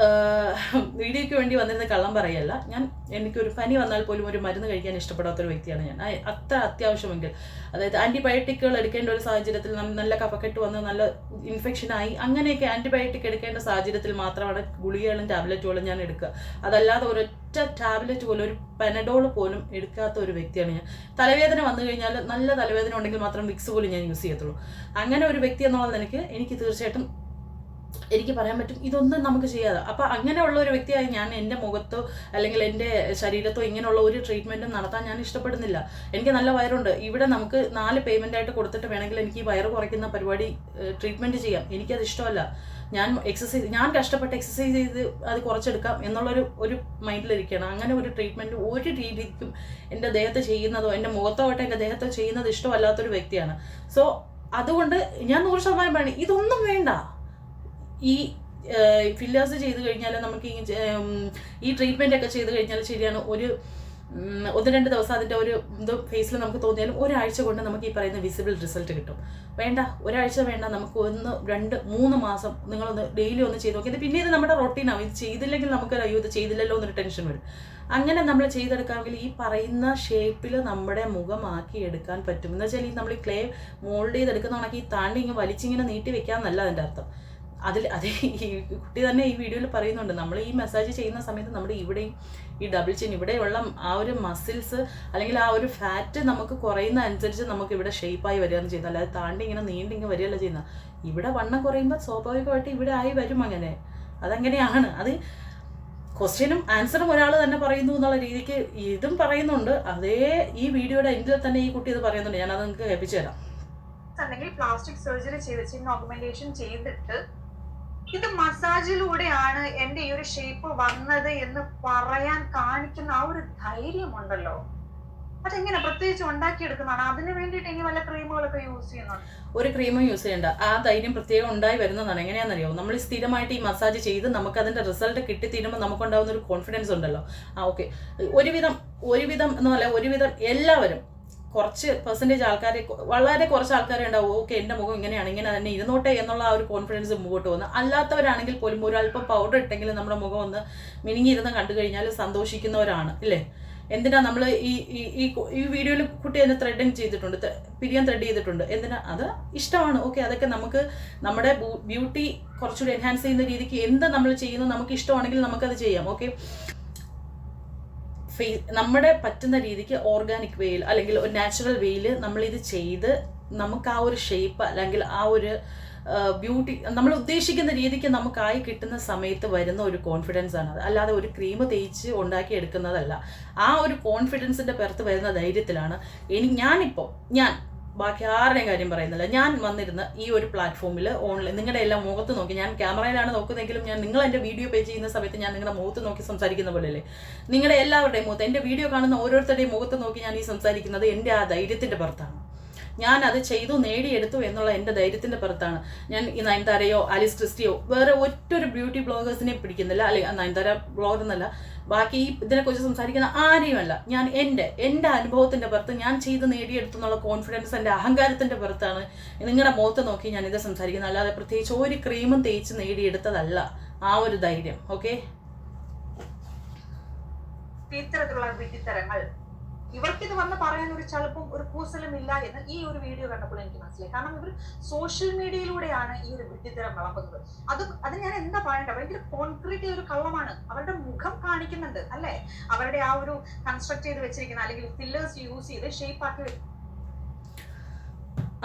വീഡിയോയ്ക്ക് വേണ്ടി വന്നിരുന്ന കള്ളം പറയല്ല. എനിക്കൊരു പനി വന്നാൽ പോലും ഒരു മരുന്ന് കഴിക്കാൻ ഇഷ്ടപ്പെടാത്തൊരു വ്യക്തിയാണ് ഞാൻ. അത്ര അത്യാവശ്യമെങ്കിൽ, അതായത് ആൻറ്റിബയോട്ടിക്കുകൾ എടുക്കേണ്ട ഒരു സാഹചര്യത്തിൽ നല്ല കഫക്കെട്ട് വന്ന് നല്ല ഇൻഫെക്ഷനായി അങ്ങനെയൊക്കെ ആൻറ്റിബയോട്ടിക് എടുക്കേണ്ട സാഹചര്യത്തിൽ മാത്രമാണ് ഗുളികകളും ടാബ്ലറ്റുകളും ഞാൻ എടുക്കുക. അതല്ലാതെ ഒരൊറ്റ ടാബ്ലറ്റ് പോലും, ഒരു പെനഡോൾ പോലും എടുക്കാത്ത ഒരു വ്യക്തിയാണ് ഞാൻ. തലവേദന വന്നു കഴിഞ്ഞാൽ, നല്ല തലവേദന ഉണ്ടെങ്കിൽ മാത്രം വിക്സ് പോലും ഞാൻ യൂസ് ചെയ്യത്തുള്ളൂ. അങ്ങനെ ഒരു വ്യക്തി എന്നുള്ള എനിക്ക് തീർച്ചയായിട്ടും എനിക്ക് പറയാൻ പറ്റും ഇതൊന്നും നമുക്ക് ചെയ്യാതെ. അപ്പം അങ്ങനെയുള്ള ഒരു വ്യക്തിയായി ഞാൻ എൻ്റെ മുഖത്തോ അല്ലെങ്കിൽ എൻ്റെ ശരീരത്തോ ഇങ്ങനെയുള്ള ഒരു ട്രീറ്റ്മെൻറ്റും നടത്താൻ ഞാൻ ഇഷ്ടപ്പെടുന്നില്ല. എനിക്ക് നല്ല വയറുണ്ട്, ഇവിടെ നമുക്ക് 4 പേയ്മെൻ്റ് ആയിട്ട് കൊടുത്തിട്ട് വേണമെങ്കിൽ എനിക്ക് ഈ വയറ് കുറയ്ക്കുന്ന പരിപാടി ട്രീറ്റ്മെൻറ്റ് ചെയ്യാം. എനിക്കത് ഇഷ്ടമല്ല. ഞാൻ കഷ്ടപ്പെട്ട് എക്സസൈസ് ചെയ്ത് അത് കുറച്ചെടുക്കാം എന്നുള്ളൊരു മൈൻഡിലിരിക്കണം. അങ്ങനെ ഒരു ട്രീറ്റ്മെൻറ്റ് ഒരു രീതിക്കും എൻ്റെ ദേഹത്ത് ചെയ്യുന്നതോ എൻ്റെ മുഖത്തോ ആയിട്ട് എൻ്റെ ദേഹത്തോ ചെയ്യുന്നത് ഇഷ്ടമല്ലാത്തൊരു വ്യക്തിയാണ്. സോ അതുകൊണ്ട് ഞാൻ 100% പറയണം ഇതൊന്നും വേണ്ട. ഈ ഫില്ലേഴ്സ് ചെയ്ത് കഴിഞ്ഞാൽ നമുക്ക് ഈ ട്രീറ്റ്മെൻ്റ് ഒക്കെ ചെയ്ത് കഴിഞ്ഞാൽ ശരിയാണ്, ഒരു 1-2 ദിവസം അതിൻ്റെ ഒരു ഫേസിൽ നമുക്ക് തോന്നിയാലും ഒരാഴ്ച കൊണ്ട് നമുക്ക് ഈ പറയുന്ന വിസിബിൾ റിസൾട്ട് കിട്ടും. വേണ്ട, ഒരാഴ്ച വേണ്ട, നമുക്ക് 1, 2, 3 മാസം നിങ്ങളൊന്ന് ഡെയിലി ഒന്ന് ചെയ്ത് നോക്കിയത് പിന്നെ ഇത് നമ്മുടെ റൊട്ടീനാവും. ഇത് ചെയ്തില്ലെങ്കിൽ നമുക്ക് അയ്യോ ഇത് ചെയ്തില്ലല്ലോ എന്നൊരു ടെൻഷൻ വരും. അങ്ങനെ നമ്മൾ ചെയ്തെടുക്കാമെങ്കിൽ ഈ പറയുന്ന ഷേപ്പിൽ നമ്മുടെ മുഖമാക്കി എടുക്കാൻ പറ്റും. എന്ന് വെച്ചാൽ നമ്മൾ ഈ ക്ലേ മോൾഡ് ചെയ്തെടുക്കുന്നതാണെങ്കിൽ ഈ താണ്ടി ഇങ്ങനെ വലിച്ചിങ്ങനെ നീട്ടി വെക്കാമെന്നല്ല അതിൻ്റെ അർത്ഥം. അതേ ഈ കുട്ടി തന്നെ ഈ വീഡിയോയിൽ പറയുന്നുണ്ട്, നമ്മൾ ഈ മസാജ് ചെയ്യുന്ന സമയത്ത് നമ്മുടെ ഇവിടെയും ഈ ഡബിൾ ചിൻ ഇവിടെയുള്ള ആ ഒരു മസിൽസ് അല്ലെങ്കിൽ ആ ഒരു ഫാറ്റ് നമുക്ക് കുറയുന്ന അനുസരിച്ച് നമുക്ക് ഇവിടെ ഷേപ്പായി വരികയാണ് ചെയ്യുന്നത്. അല്ലാതെ താണ്ടി ഇങ്ങനെ നീണ്ടിങ്ങനെ വരികയല്ല ചെയ്യുന്നത്. ഇവിടെ വണ്ണം കുറയുമ്പോൾ സ്വാഭാവികമായിട്ട് ഇവിടെ ആയി വരും. അങ്ങനെ അതങ്ങനെയാണ്. അത് ക്വസ്റ്റ്യനും ആൻസറും ഒരാൾ തന്നെ പറയുന്നു എന്നുള്ള രീതിക്ക് ഇതും പറയുന്നുണ്ട്. അതേ ഈ വീഡിയോയുടെ എൻഡിൽ തന്നെ ഈ കുട്ടി ഇത് പറയുന്നുണ്ട്. ഞാനത് നിങ്ങൾക്ക് കേൾപ്പിച്ചു തരാം. അല്ലെങ്കിൽ പ്ലാസ്റ്റിക് സർജറി ചെയ്ത് ചിൻ ഓഗ്മെന്റേഷൻ ചെയ്തിട്ട് ഇത് മസാജിലൂടെയാണ് എന്റെ ഈ ഒരു ഷേപ്പ് വന്നത് എന്ന് പറയാൻ കാണിക്കുന്ന ആ ഒരു ധൈര്യമുണ്ടല്ലോ, അതെങ്ങനെ പ്രത്യേകിച്ച് ഉണ്ടാക്കിയെടുക്കുന്നതാണ്? അതിന് വേണ്ടിയിട്ട് ഇനി വല്ല ക്രീമുകളൊക്കെ യൂസ് ചെയ്യുന്നുണ്ട്? ഒരു ക്രീമും യൂസ് ചെയ്യേണ്ട. ആ ധൈര്യം പ്രത്യേകം ഉണ്ടായി വരുന്നതാണ്. എങ്ങനെയാണെന്നറിയോ, നമ്മൾ സ്ഥിരമായിട്ട് ഈ മസാജ് ചെയ്ത് നമുക്ക് അതിൻ്റെ റിസൾട്ട് കിട്ടിത്തീരുമ്പോൾ നമുക്കുണ്ടാകുന്ന ഒരു കോൺഫിഡൻസ് ഉണ്ടല്ലോ. ഓക്കെ, ഒരുവിധം എന്നല്ല, ഒരുവിധം എല്ലാവരും, കുറച്ച് പെർസെൻറ്റേജ് ആൾക്കാർ, വളരെ കുറച്ച് ആൾക്കാരെ ഉണ്ടാവും ഓക്കെ എൻ്റെ മുഖം ഇങ്ങനെയാണ്, ഇങ്ങനെ തന്നെ ഇരുന്നോട്ടെ എന്നുള്ള ആ ഒരു കോൺഫിഡൻസ് മുമ്പോട്ട് വന്ന്. അല്ലാത്തവരാണെങ്കിൽ പോലും ഒരല്പം പൗഡർ ഇട്ടെങ്കിലും നമ്മുടെ മുഖം ഒന്ന് മിനിങ്ങിയിരുന്ന് കണ്ടു കഴിഞ്ഞാൽ സന്തോഷിക്കുന്നവരാണ് ഇല്ലേ. എന്തിനാ നമ്മൾ ഈ വീഡിയോയിൽ കുട്ടി അതിന് ത്രെഡിങ് ചെയ്തിട്ടുണ്ട്, പിരിയാൻ ത്രെഡ് ചെയ്തിട്ടുണ്ട്. എന്തിനാ? അത് ഇഷ്ടമാണ്. ഓക്കെ, അതൊക്കെ നമുക്ക് നമ്മുടെ ബ്യൂട്ടി കുറച്ചുകൂടി എൻഹാൻസ് ചെയ്യുന്ന രീതിക്ക് എന്ത് നമ്മൾ ചെയ്യുന്നു നമുക്ക് ഇഷ്ടമാണെങ്കിൽ നമുക്കത് ചെയ്യാം. ഓക്കെ, നമ്മുടെ പറ്റുന്ന രീതിക്ക് ഓർഗാനിക് വേയിൽ അല്ലെങ്കിൽ ഒരു നാച്ചുറൽ വേയിൽ നമ്മളിത് ചെയ്ത് നമുക്ക് ആ ഒരു ഷേപ്പ് അല്ലെങ്കിൽ ആ ഒരു ബ്യൂട്ടി നമ്മൾ ഉദ്ദേശിക്കുന്ന രീതിക്ക് നമുക്കായി കിട്ടുന്ന സമയത്ത് വരുന്ന ഒരു കോൺഫിഡൻസ് ആണ് അത്. അല്ലാതെ ഒരു ക്രീം തേച്ച് ഉണ്ടാക്കി എടുക്കുന്നതല്ല. ആ ഒരു കോൺഫിഡൻസിൻ്റെ പുറത്ത് വരുന്ന ധൈര്യത്തിലാണ് ഞാൻ ബാക്കി ആരുടെയും കാര്യം പറയുന്നില്ല, ഞാൻ വന്നിരുന്ന ഈ ഒരു പ്ലാറ്റ്ഫോമിൽ ഓൺലൈൻ നിങ്ങളുടെ എല്ലാം മുഖത്ത് നോക്കി, ഞാൻ ക്യാമറയിലാണ് നോക്കുന്നതെങ്കിലും നിങ്ങൾ എൻ്റെ വീഡിയോ പേ ചെയ്യുന്ന സമയത്ത് ഞാൻ നിങ്ങളുടെ മുഖത്ത് നോക്കി സംസാരിക്കുന്ന പോലെയല്ലേ, നിങ്ങളുടെ എല്ലാവരുടെയും മുഖത്ത്, എൻ്റെ വീഡിയോ കാണുന്ന ഓരോരുത്തരുടെയും മുഖത്ത് നോക്കി ഞാൻ ഈ സംസാരിക്കുന്നത് എൻ്റെ ആ ധൈര്യത്തിൻ്റെ പുറത്താണ്. ഞാൻ അത് ചെയ്തു നേടിയെടുത്തു എന്നുള്ള എൻ്റെ ധൈര്യത്തിൻ്റെ പുറത്താണ്. ഞാൻ ഈ നയൻതാരയോ ആലിസ് ക്രിസ്റ്റിയോ വേറെ ഒറ്റൊരു ബ്യൂട്ടി ബ്ലോഗേഴ്സിനെ പിടിക്കുന്നില്ല, അല്ലെങ്കിൽ നയൻതാര ബ്ലോഗർ എന്നല്ല, ബാക്കി ഇതിനെക്കുറിച്ച് സംസാരിക്കുന്ന ആരെയുമല്ല. ഞാൻ എൻ്റെ അനുഭവത്തിൻ്റെ പുറത്ത് ഞാൻ ചെയ്ത് നേടിയെടുത്തു എന്നുള്ള കോൺഫിഡൻസ്, എൻ്റെ അഹങ്കാരത്തിൻ്റെ പുറത്താണ് നിങ്ങളുടെ മുഖത്ത് നോക്കി ഞാനിത് സംസാരിക്കുന്നത്. അല്ലാതെ പ്രത്യേകിച്ച് ഒരു ക്രീമും തേച്ച് നേടിയെടുത്തതല്ല ആ ഒരു ധൈര്യം. ഓക്കെ, ഇത്തരത്തിലുള്ള വിഡ്ഢിത്തരങ്ങൾ ഇവർക്കിത് വന്ന് പറയാൻ ഒരു ചളുപ്പും ഒരു കൂസലും ഇല്ല എന്ന് ഈ ഒരു വീഡിയോ കണ്ടപ്പോൾ എനിക്ക് മനസ്സിലായി. കാരണം ഇവർ സോഷ്യൽ മീഡിയയിലൂടെയാണ് ഈ ഒരു വിഡ്ഢിത്തരം വിളമ്പുന്നത്. അത് ഞാൻ എന്താ പറയണ്ട, ഭയങ്കര കോൺക്രീറ്റ് ഒരു കള്ളമാണ്. അവരുടെ മുഖം കാണിക്കുന്നുണ്ട് അല്ലെ, അവരുടെ ആ ഒരു കൺസ്ട്രക്ട് ചെയ്ത് വെച്ചിരിക്കുന്ന അല്ലെങ്കിൽ ഫില്ലേഴ്സ് യൂസ് ചെയ്ത് ഷേപ്പ് ആക്കി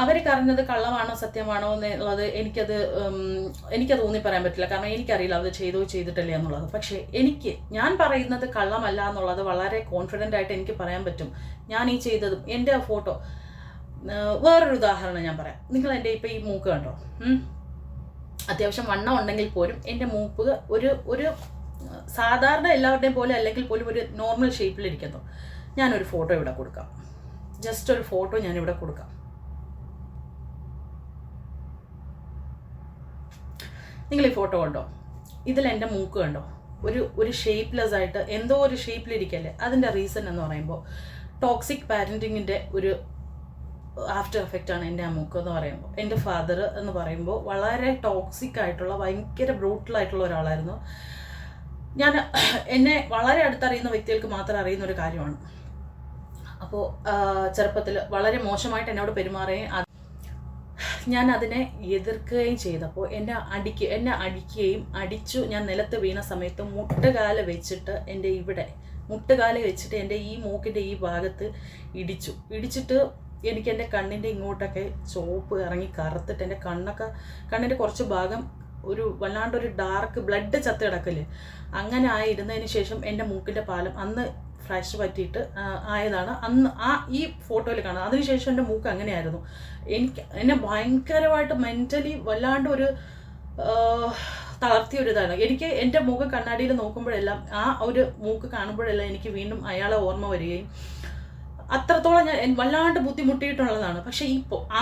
അവർ പറഞ്ഞത് കള്ളമാണോ സത്യമാണോ എന്നുള്ളത് എനിക്കത് ഊന്നി പറയാൻ പറ്റില്ല. കാരണം എനിക്കറിയില്ല അത് ചെയ്തിട്ടില്ല എന്നുള്ളത്. പക്ഷേ ഞാൻ പറയുന്നത് കള്ളമല്ല എന്നുള്ളത് വളരെ കോൺഫിഡൻ്റ് ആയിട്ട് എനിക്ക് പറയാൻ പറ്റും. ഞാൻ ഈ ചെയ്തതും എൻ്റെ ഫോട്ടോ, വേറൊരു ഉദാഹരണം ഞാൻ പറയാം. നിങ്ങൾ എൻ്റെ ഇപ്പോൾ ഈ മൂക്ക് കണ്ടോ, അത്യാവശ്യം വണ്ണം ഉണ്ടെങ്കിൽ പോലും എൻ്റെ മൂക്ക് ഒരു സാധാരണ എല്ലാവരുടെയും പോലെ അല്ലെങ്കിൽ പോലും ഒരു നോർമൽ ഷേപ്പിലിരിക്കുന്നു. ഞാനൊരു ഫോട്ടോ ഇവിടെ കൊടുക്കാം, ജസ്റ്റ് ഒരു ഫോട്ടോ ഞാനിവിടെ കൊടുക്കാം. നിങ്ങൾ ഈ ഫോട്ടോ കണ്ടോ, ഇതിൽ എൻ്റെ മൂക്ക് കണ്ടോ, ഒരു ഷേപ്പ്ലെസ് ആയിട്ട് എന്തോ ഒരു ഷേപ്പിലിരിക്കല്ലേ. അതിൻ്റെ റീസൺ എന്ന് പറയുമ്പോൾ ടോക്സിക് പാരൻറ്റിങ്ങിൻ്റെ ഒരു ആഫ്റ്റർ എഫക്റ്റാണ് എൻ്റെ ആ മൂക്ക് എന്ന് പറയുമ്പോൾ. എൻ്റെ ഫാദർ എന്ന് പറയുമ്പോൾ വളരെ ടോക്സിക് ആയിട്ടുള്ള ഭയങ്കര ബ്രൂട്ടലായിട്ടുള്ള ഒരാളായിരുന്നു. എന്നെ വളരെ അടുത്തറിയുന്ന വ്യക്തികൾക്ക് മാത്രം അറിയുന്ന ഒരു കാര്യമാണ്. അപ്പോൾ ചെറുപ്പത്തിൽ വളരെ മോശമായിട്ട് എന്നോട് പെരുമാറുകയും ഞാൻ അതിനെ എതിർക്കുകയും ചെയ്തപ്പോൾ എന്നെ അടിക്കുകയും അടിച്ചു. ഞാൻ നിലത്ത് വീണ സമയത്ത് മുട്ടുകാല വെച്ചിട്ട് എൻ്റെ ഈ മൂക്കിൻ്റെ ഈ ഭാഗത്ത് ഇടിച്ചിട്ട് എനിക്ക് എൻ്റെ കണ്ണിൻ്റെ ഇങ്ങോട്ടൊക്കെ ചോപ്പ് ഇറങ്ങി കറുത്തിട്ട് എൻ്റെ കണ്ണിൻ്റെ കുറച്ച് ഭാഗം ഒരു വല്ലാണ്ടൊരു ഡാർക്ക് ബ്ലഡ് ചത്ത് കിടക്കില്ലേ, അങ്ങനെ ആയിരുന്നതിന് ശേഷം എൻ്റെ മൂക്കിൻ്റെ പാലം അന്ന് ഫ്രാക്ചർ പറ്റിയിട്ട് ആയതാണ്. അന്ന് ഈ ഫോട്ടോയിൽ കാണുന്നത്. അതിനുശേഷം എൻ്റെ മൂക്ക് അങ്ങനെയായിരുന്നു. എന്നെ ഭയങ്കരമായിട്ട് മെൻ്റലി വല്ലാണ്ട് ഒരു തളർത്തിയൊരിതാണ്. എനിക്ക് എൻ്റെ മുഖം കണ്ണാടിയിൽ നോക്കുമ്പോഴെല്ലാം ആ ഒരു മൂക്ക് കാണുമ്പോഴെല്ലാം എനിക്ക് വീണ്ടും അയാളെ ഓർമ്മ വരികയും അത്രത്തോളം ഞാൻ വല്ലാണ്ട് ബുദ്ധിമുട്ടിയിട്ടുള്ളതാണ്. പക്ഷേ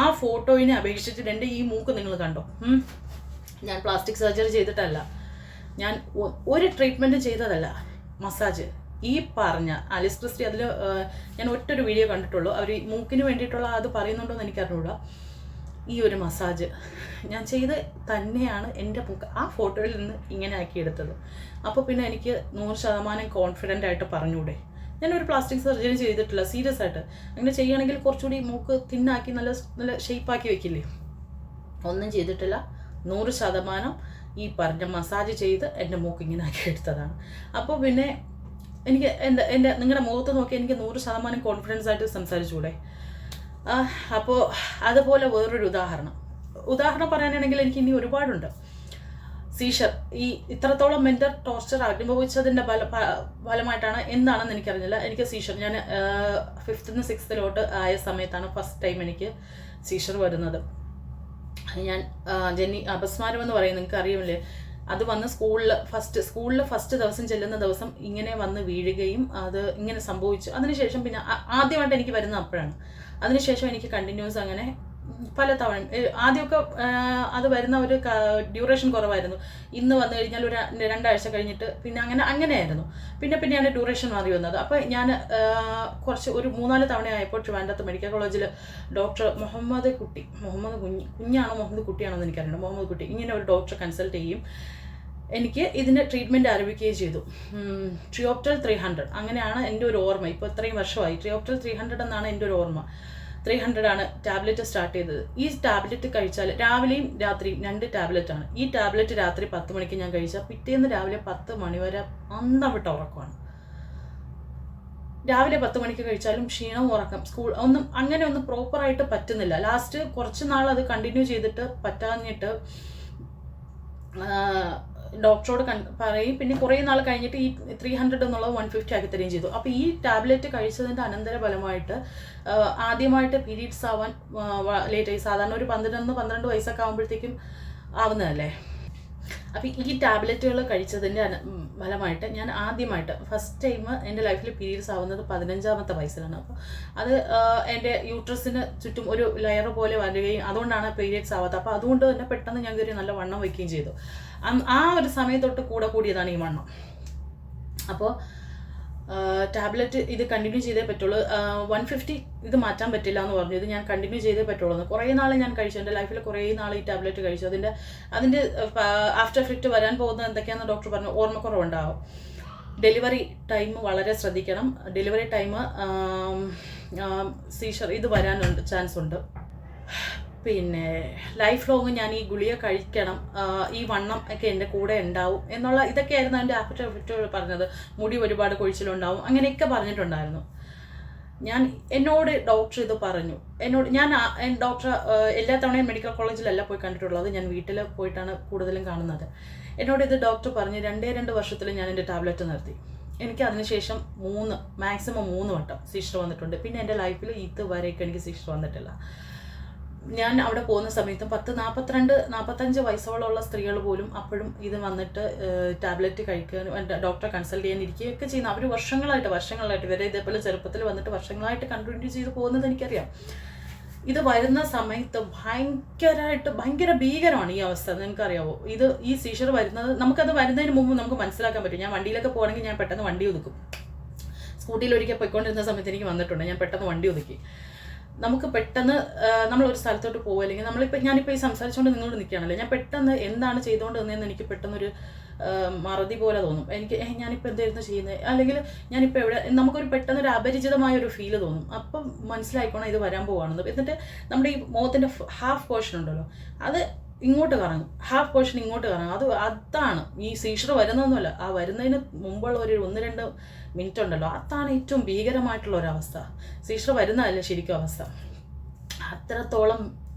ആ ഫോട്ടോയിനെ അപേക്ഷിച്ചിട്ട് എൻ്റെ ഈ മൂക്ക് നിങ്ങൾ കണ്ടോ, ഞാൻ പ്ലാസ്റ്റിക് സർജറി ചെയ്തിട്ടല്ല, ഞാൻ ഒരു ട്രീറ്റ്മെൻറ്റ് ചെയ്തതല്ല, മസാജ്. ഈ പറഞ്ഞ ആലിസ് ക്രിസ്റ്റി, അതിൽ ഞാൻ ഒറ്റൊരു വീഡിയോ കണ്ടിട്ടുള്ളൂ. അവർ മൂക്കിന് വേണ്ടിയിട്ടുള്ള അത് പറയുന്നുണ്ടോ എന്ന് എനിക്കറിഞ്ഞൂടാ. ഈ ഒരു മസാജ് ഞാൻ ചെയ്ത് തന്നെയാണ് എൻ്റെ മൂക്ക് ആ ഫോട്ടോയിൽ നിന്ന് ഇങ്ങനെ ആക്കിയെടുത്തത്. അപ്പോൾ പിന്നെ എനിക്ക് 100% കോൺഫിഡൻ്റ് ആയിട്ട് പറഞ്ഞൂടെ, ഞാനൊരു പ്ലാസ്റ്റിക് സർജറി ചെയ്തിട്ടില്ല. സീരിയസ് ആയിട്ട് അങ്ങനെ ചെയ്യുകയാണെങ്കിൽ കുറച്ചുകൂടി മൂക്ക് തിന്നാക്കി നല്ല ഷേപ്പാക്കി വെക്കില്ലേ, ഒന്നും ചെയ്തിട്ടില്ല. 100% ഈ പറഞ്ഞ മസാജ് ചെയ്ത് എൻ്റെ മൂക്ക് ഇങ്ങനെ ആക്കി എടുത്തതാണ്. അപ്പോൾ പിന്നെ എനിക്ക് നിങ്ങളുടെ മുഖത്ത് നോക്കി എനിക്ക് 100% കോൺഫിഡൻസ് ആയിട്ട് സംസാരിച്ചുകൂടെ. അപ്പോൾ അതുപോലെ വേറൊരു ഉദാഹരണം പറയാനാണെങ്കിൽ എനിക്ക് ഇനി ഒരുപാടുണ്ട്. സീഷർ, ഈ ഇത്രത്തോളം മെൻ്റൽ ടോർച്ചർ അനുഭവിച്ചതിൻ്റെ ഫലമായിട്ടാണ് എന്താണെന്ന് എനിക്കറിഞ്ഞില്ല. എനിക്ക് സീഷർ, ഞാൻ 5th to 6th ആയ സമയത്താണ് ഫസ്റ്റ് ടൈം എനിക്ക് സീഷർ വരുന്നത്. ഞാൻ ജെന്നി അപസ്മാരം എന്ന് പറയും, നിങ്ങൾക്ക് അറിയില്ലേ, അത് വന്ന് സ്കൂളിൽ ഫസ്റ്റ് ദിവസം ചെല്ലുന്ന ദിവസം ഇങ്ങനെ വന്ന് വീഴുകയും അത് ഇങ്ങനെ സംഭവിച്ചു. അതിനുശേഷം പിന്നെ ആദ്യമായിട്ട് എനിക്ക് വരുന്നത് അപ്പോഴാണ്. അതിനുശേഷം എനിക്ക് കണ്ടിന്യൂസ് അങ്ങനെ പല തവണ, ആദ്യമൊക്കെ അത് വരുന്ന ഒരു ഡ്യൂറേഷൻ കുറവായിരുന്നു. ഇന്ന് വന്നു കഴിഞ്ഞാൽ ഒരു 2 ആഴ്ച കഴിഞ്ഞിട്ട് പിന്നെ അങ്ങനെയായിരുന്നു. പിന്നെയാണ് ഡ്യൂറേഷൻ മാറി വന്നത്. അപ്പോൾ ഞാൻ കുറച്ച് ഒരു 3-4 തവണ ആയപ്പോൾ ട്രിവാൻഡ്രത്ത് മെഡിക്കൽ കോളേജിൽ ഡോക്ടർ മുഹമ്മദ് കുഞ്ഞാണോ മുഹമ്മദ് കുട്ടിയാണോ എന്ന് എനിക്കറിയണം, മുഹമ്മദ് കുട്ടി, ഇങ്ങനെ ഒരു ഡോക്ടറെ കൺസൾട്ട് ചെയ്യും. എനിക്ക് ഇതിൻ്റെ ട്രീറ്റ്മെൻറ്റ് ആരംഭിക്കുകയും ചെയ്തു. ട്രിയോപ്റ്റൽ 300 അങ്ങനെയാണ് എൻ്റെ ഒരു ഓർമ്മ. ഇപ്പോൾ ഇത്രയും വർഷമായി ട്രിയോപ്റ്റൽ 300 എന്നാണ് എൻ്റെ ഒരു ഓർമ്മ. 300 ആണ് ടാബ്ലറ്റ് സ്റ്റാർട്ട് ചെയ്തത്. ഈ ടാബ്ലറ്റ് കഴിച്ചാൽ രാവിലെയും രാത്രിയും 2 ടാബ്ലറ്റാണ്. ഈ ടാബ്ലറ്റ് രാത്രി 10 മണിക്ക് ഞാൻ കഴിച്ചാൽ പിറ്റേന്ന് രാവിലെ 10 മണി വരെ അന്തം വിട്ട ഉറക്കമാണ്. രാവിലെ 10 മണിക്ക് കഴിച്ചാലും ക്ഷീണവും ഉറക്കം ഒന്നും പ്രോപ്പറായിട്ട് പറ്റുന്നില്ല. ലാസ്റ്റ് കുറച്ച് നാൾ അത് കണ്ടിന്യൂ ചെയ്തിട്ട് പറ്റാഞ്ഞിട്ട് ഡോക്ടറോട് പറയും. പിന്നെ കുറേ നാൾ കഴിഞ്ഞിട്ട് ഈ 300 എന്നുള്ളത് 150 ആക്കി തരികയും ചെയ്തു. അപ്പോൾ ഈ ടാബ്ലറ്റ് കഴിച്ചതിൻ്റെ അനന്തരഫലമായിട്ട് ആദ്യമായിട്ട് പീരീഡ്സ് ആവാൻ ലേറ്റായി. സാധാരണ ഒരു 11-12 വയസ്സൊക്കെ ആകുമ്പോഴത്തേക്കും ആവുന്നതല്ലേ. അപ്പോൾ ഈ ടാബ്ലറ്റുകൾ കഴിച്ചതിൻ്റെ ഫലമായിട്ട് ഞാൻ ആദ്യമായിട്ട് ഫസ്റ്റ് ടൈം എൻ്റെ ലൈഫിൽ പീരീഡ്സ് ആവുന്നത് 15ാമത്തെ വയസ്സിലാണ്. അപ്പോൾ അത് എൻ്റെ യൂട്രസിന് ചുറ്റും ഒരു ലെയർ പോലെ വരികയും അതുകൊണ്ടാണ് പീരീഡ്സ് ആവാത്തത്. അപ്പോൾ അതുകൊണ്ട് തന്നെ പെട്ടെന്ന് ഞാൻ കയറി നല്ല വണ്ണം വയ്ക്കുകയും ചെയ്തു. ആ ഒരു സമയത്തൊട്ട് കൂടിയതാണ് ഈ വണ്ണം. അപ്പോൾ ടാബ്ലറ്റ് ഇത് കണ്ടിന്യൂ ചെയ്തേ പറ്റുള്ളൂ. 150 ഇത് മാറ്റാൻ പറ്റില്ല എന്ന് പറഞ്ഞു. ഇത് ഞാൻ കണ്ടിന്യൂ ചെയ്തേ പറ്റുള്ളൂ എന്ന് കുറേ നാൾ ഞാൻ കഴിച്ചു. എൻ്റെ ലൈഫിൽ കുറേ നാൾ ഈ ടാബ്ലറ്റ് കഴിച്ചു. അതിൻ്റെ ആഫ്റ്റർ എഫക്റ്റ് വരാൻ പോകുന്നത് എന്തൊക്കെയാണെന്ന് ഡോക്ടർ പറഞ്ഞു. ഓർമ്മക്കുറവുണ്ടാവും. ഡെലിവറി ടൈം വളരെ ശ്രദ്ധിക്കണം. ഡെലിവറി ടൈം സീഷർ ഇത് വരാനുണ്ട് ചാൻസ് ഉണ്ട്. പിന്നെ ലൈഫ് ലോങ് ഞാൻ ഈ ഗുളിക കഴിക്കണം, ഈ വണ്ണം ഒക്കെ എൻ്റെ കൂടെ ഉണ്ടാവും എന്നുള്ള ഇതൊക്കെയായിരുന്നു എൻ്റെ ആഫ്റ്റർ എഫക്റ്റ് പറഞ്ഞത്. മുടി ഒരുപാട് കൊഴിച്ചിലുണ്ടാവും അങ്ങനെയൊക്കെ പറഞ്ഞിട്ടുണ്ടായിരുന്നു. എന്നോട് ഡോക്ടർ ഇത് പറഞ്ഞു. ഞാൻ ഡോക്ടർ എല്ലാ തവണയും മെഡിക്കൽ കോളേജിലല്ല പോയി കണ്ടിട്ടുള്ളത്, ഞാൻ വീട്ടിൽ പോയിട്ടാണ് കൂടുതലും കാണുന്നത്. എന്നോട് ഇത് ഡോക്ടർ പറഞ്ഞ് 2 വർഷത്തിൽ ഞാൻ എൻ്റെ ടാബ്ലറ്റ് നിർത്തി. എനിക്ക് അതിനുശേഷം മാക്സിമം 3 വട്ടം സീഷർ വന്നിട്ടുണ്ട്. പിന്നെ എൻ്റെ ലൈഫിൽ ഇതുവരെയൊക്കെ എനിക്ക് സീഷർ വന്നിട്ടില്ല. ഞാൻ അവിടെ പോകുന്ന സമയത്തും 42-45 വയസ്സോളമുള്ള സ്ത്രീകൾ പോലും അപ്പോഴും ഇത് വന്നിട്ട് ടാബ്ലറ്റ് കഴിക്കാനും ഡോക്ടറെ കൺസൾട്ട് ചെയ്യാനിരിക്കുകയൊക്കെ ചെയ്യുന്ന അവർ വർഷങ്ങളായിട്ട് ഇവരെ ഇതേപോലെ ചെറുപ്പത്തിൽ വന്നിട്ട് വർഷങ്ങളായിട്ട് കണ്ടിന്യൂ ചെയ്ത് പോകുന്നത് എനിക്കറിയാം. ഇത് വരുന്ന സമയത്ത് ഭയങ്കര ഭീകരമാണ് ഈ അവസ്ഥ. നിങ്ങൾക്കറിയാവോ, ഈ സീഷർ വരുന്നത് നമുക്കത് വരുന്നതിന് മുമ്പ് നമുക്ക് മനസ്സിലാക്കാൻ പറ്റും. ഞാൻ വണ്ടിയിലൊക്കെ പോകണമെങ്കിൽ ഞാൻ പെട്ടെന്ന് വണ്ടി ഒതുക്കും. സ്കൂട്ടിയിൽ ഒരിക്കൽ പോയിക്കൊണ്ടിരുന്ന സമയത്ത് എനിക്ക് വന്നിട്ടുണ്ട്. ഞാൻ പെട്ടെന്ന് വണ്ടി ഒതുക്കി. നമുക്ക് പെട്ടെന്ന് നമ്മളൊരു സ്ഥലത്തോട്ട് പോകുക, അല്ലെങ്കിൽ ഞാനിപ്പോൾ ഈ സംസാരിച്ചുകൊണ്ട് നിങ്ങളോട് നിൽക്കുകയാണല്ലോ, ഞാൻ പെട്ടെന്ന് എന്താണ് ചെയ്തുകൊണ്ട് നിന്നതെന്ന് എനിക്ക് പെട്ടെന്നൊരു മറതി പോലെ തോന്നും. ഞാനിപ്പോൾ എന്തായിരുന്നു ചെയ്യുന്നത്, അല്ലെങ്കിൽ ഞാനിപ്പോൾ എവിടെ, നമുക്കൊരു പെട്ടെന്നൊരു അപരിചിതമായ ഒരു ഫീല് തോന്നും. അപ്പം മനസ്സിലായിക്കോണം ഇത് വരാൻ പോവുകയാണെന്ന്. എന്നിട്ട് നമ്മുടെ ഈ മുഖത്തിൻ്റെ ഹാഫ് പോർഷൻ ഉണ്ടല്ലോ, അത് ഇങ്ങോട്ട് കറങ്ങും, ഹാഫ് പോർഷൻ ഇങ്ങോട്ട് കറങ്ങും. അതാണ് ഈ സീഷർ വരുന്നതൊന്നുമല്ല, ആ വരുന്നതിന് മുമ്പുള്ള ഒരു 1-2 മിനിറ്റ് ഉണ്ടല്ലോ, അതാണ് ഏറ്റവും ഭീകരമായിട്ടുള്ള ഒരവസ്ഥ. സീഷർ വരുന്നതല്ല ശരിക്കും അവസ്ഥ. അത്രത്തോളം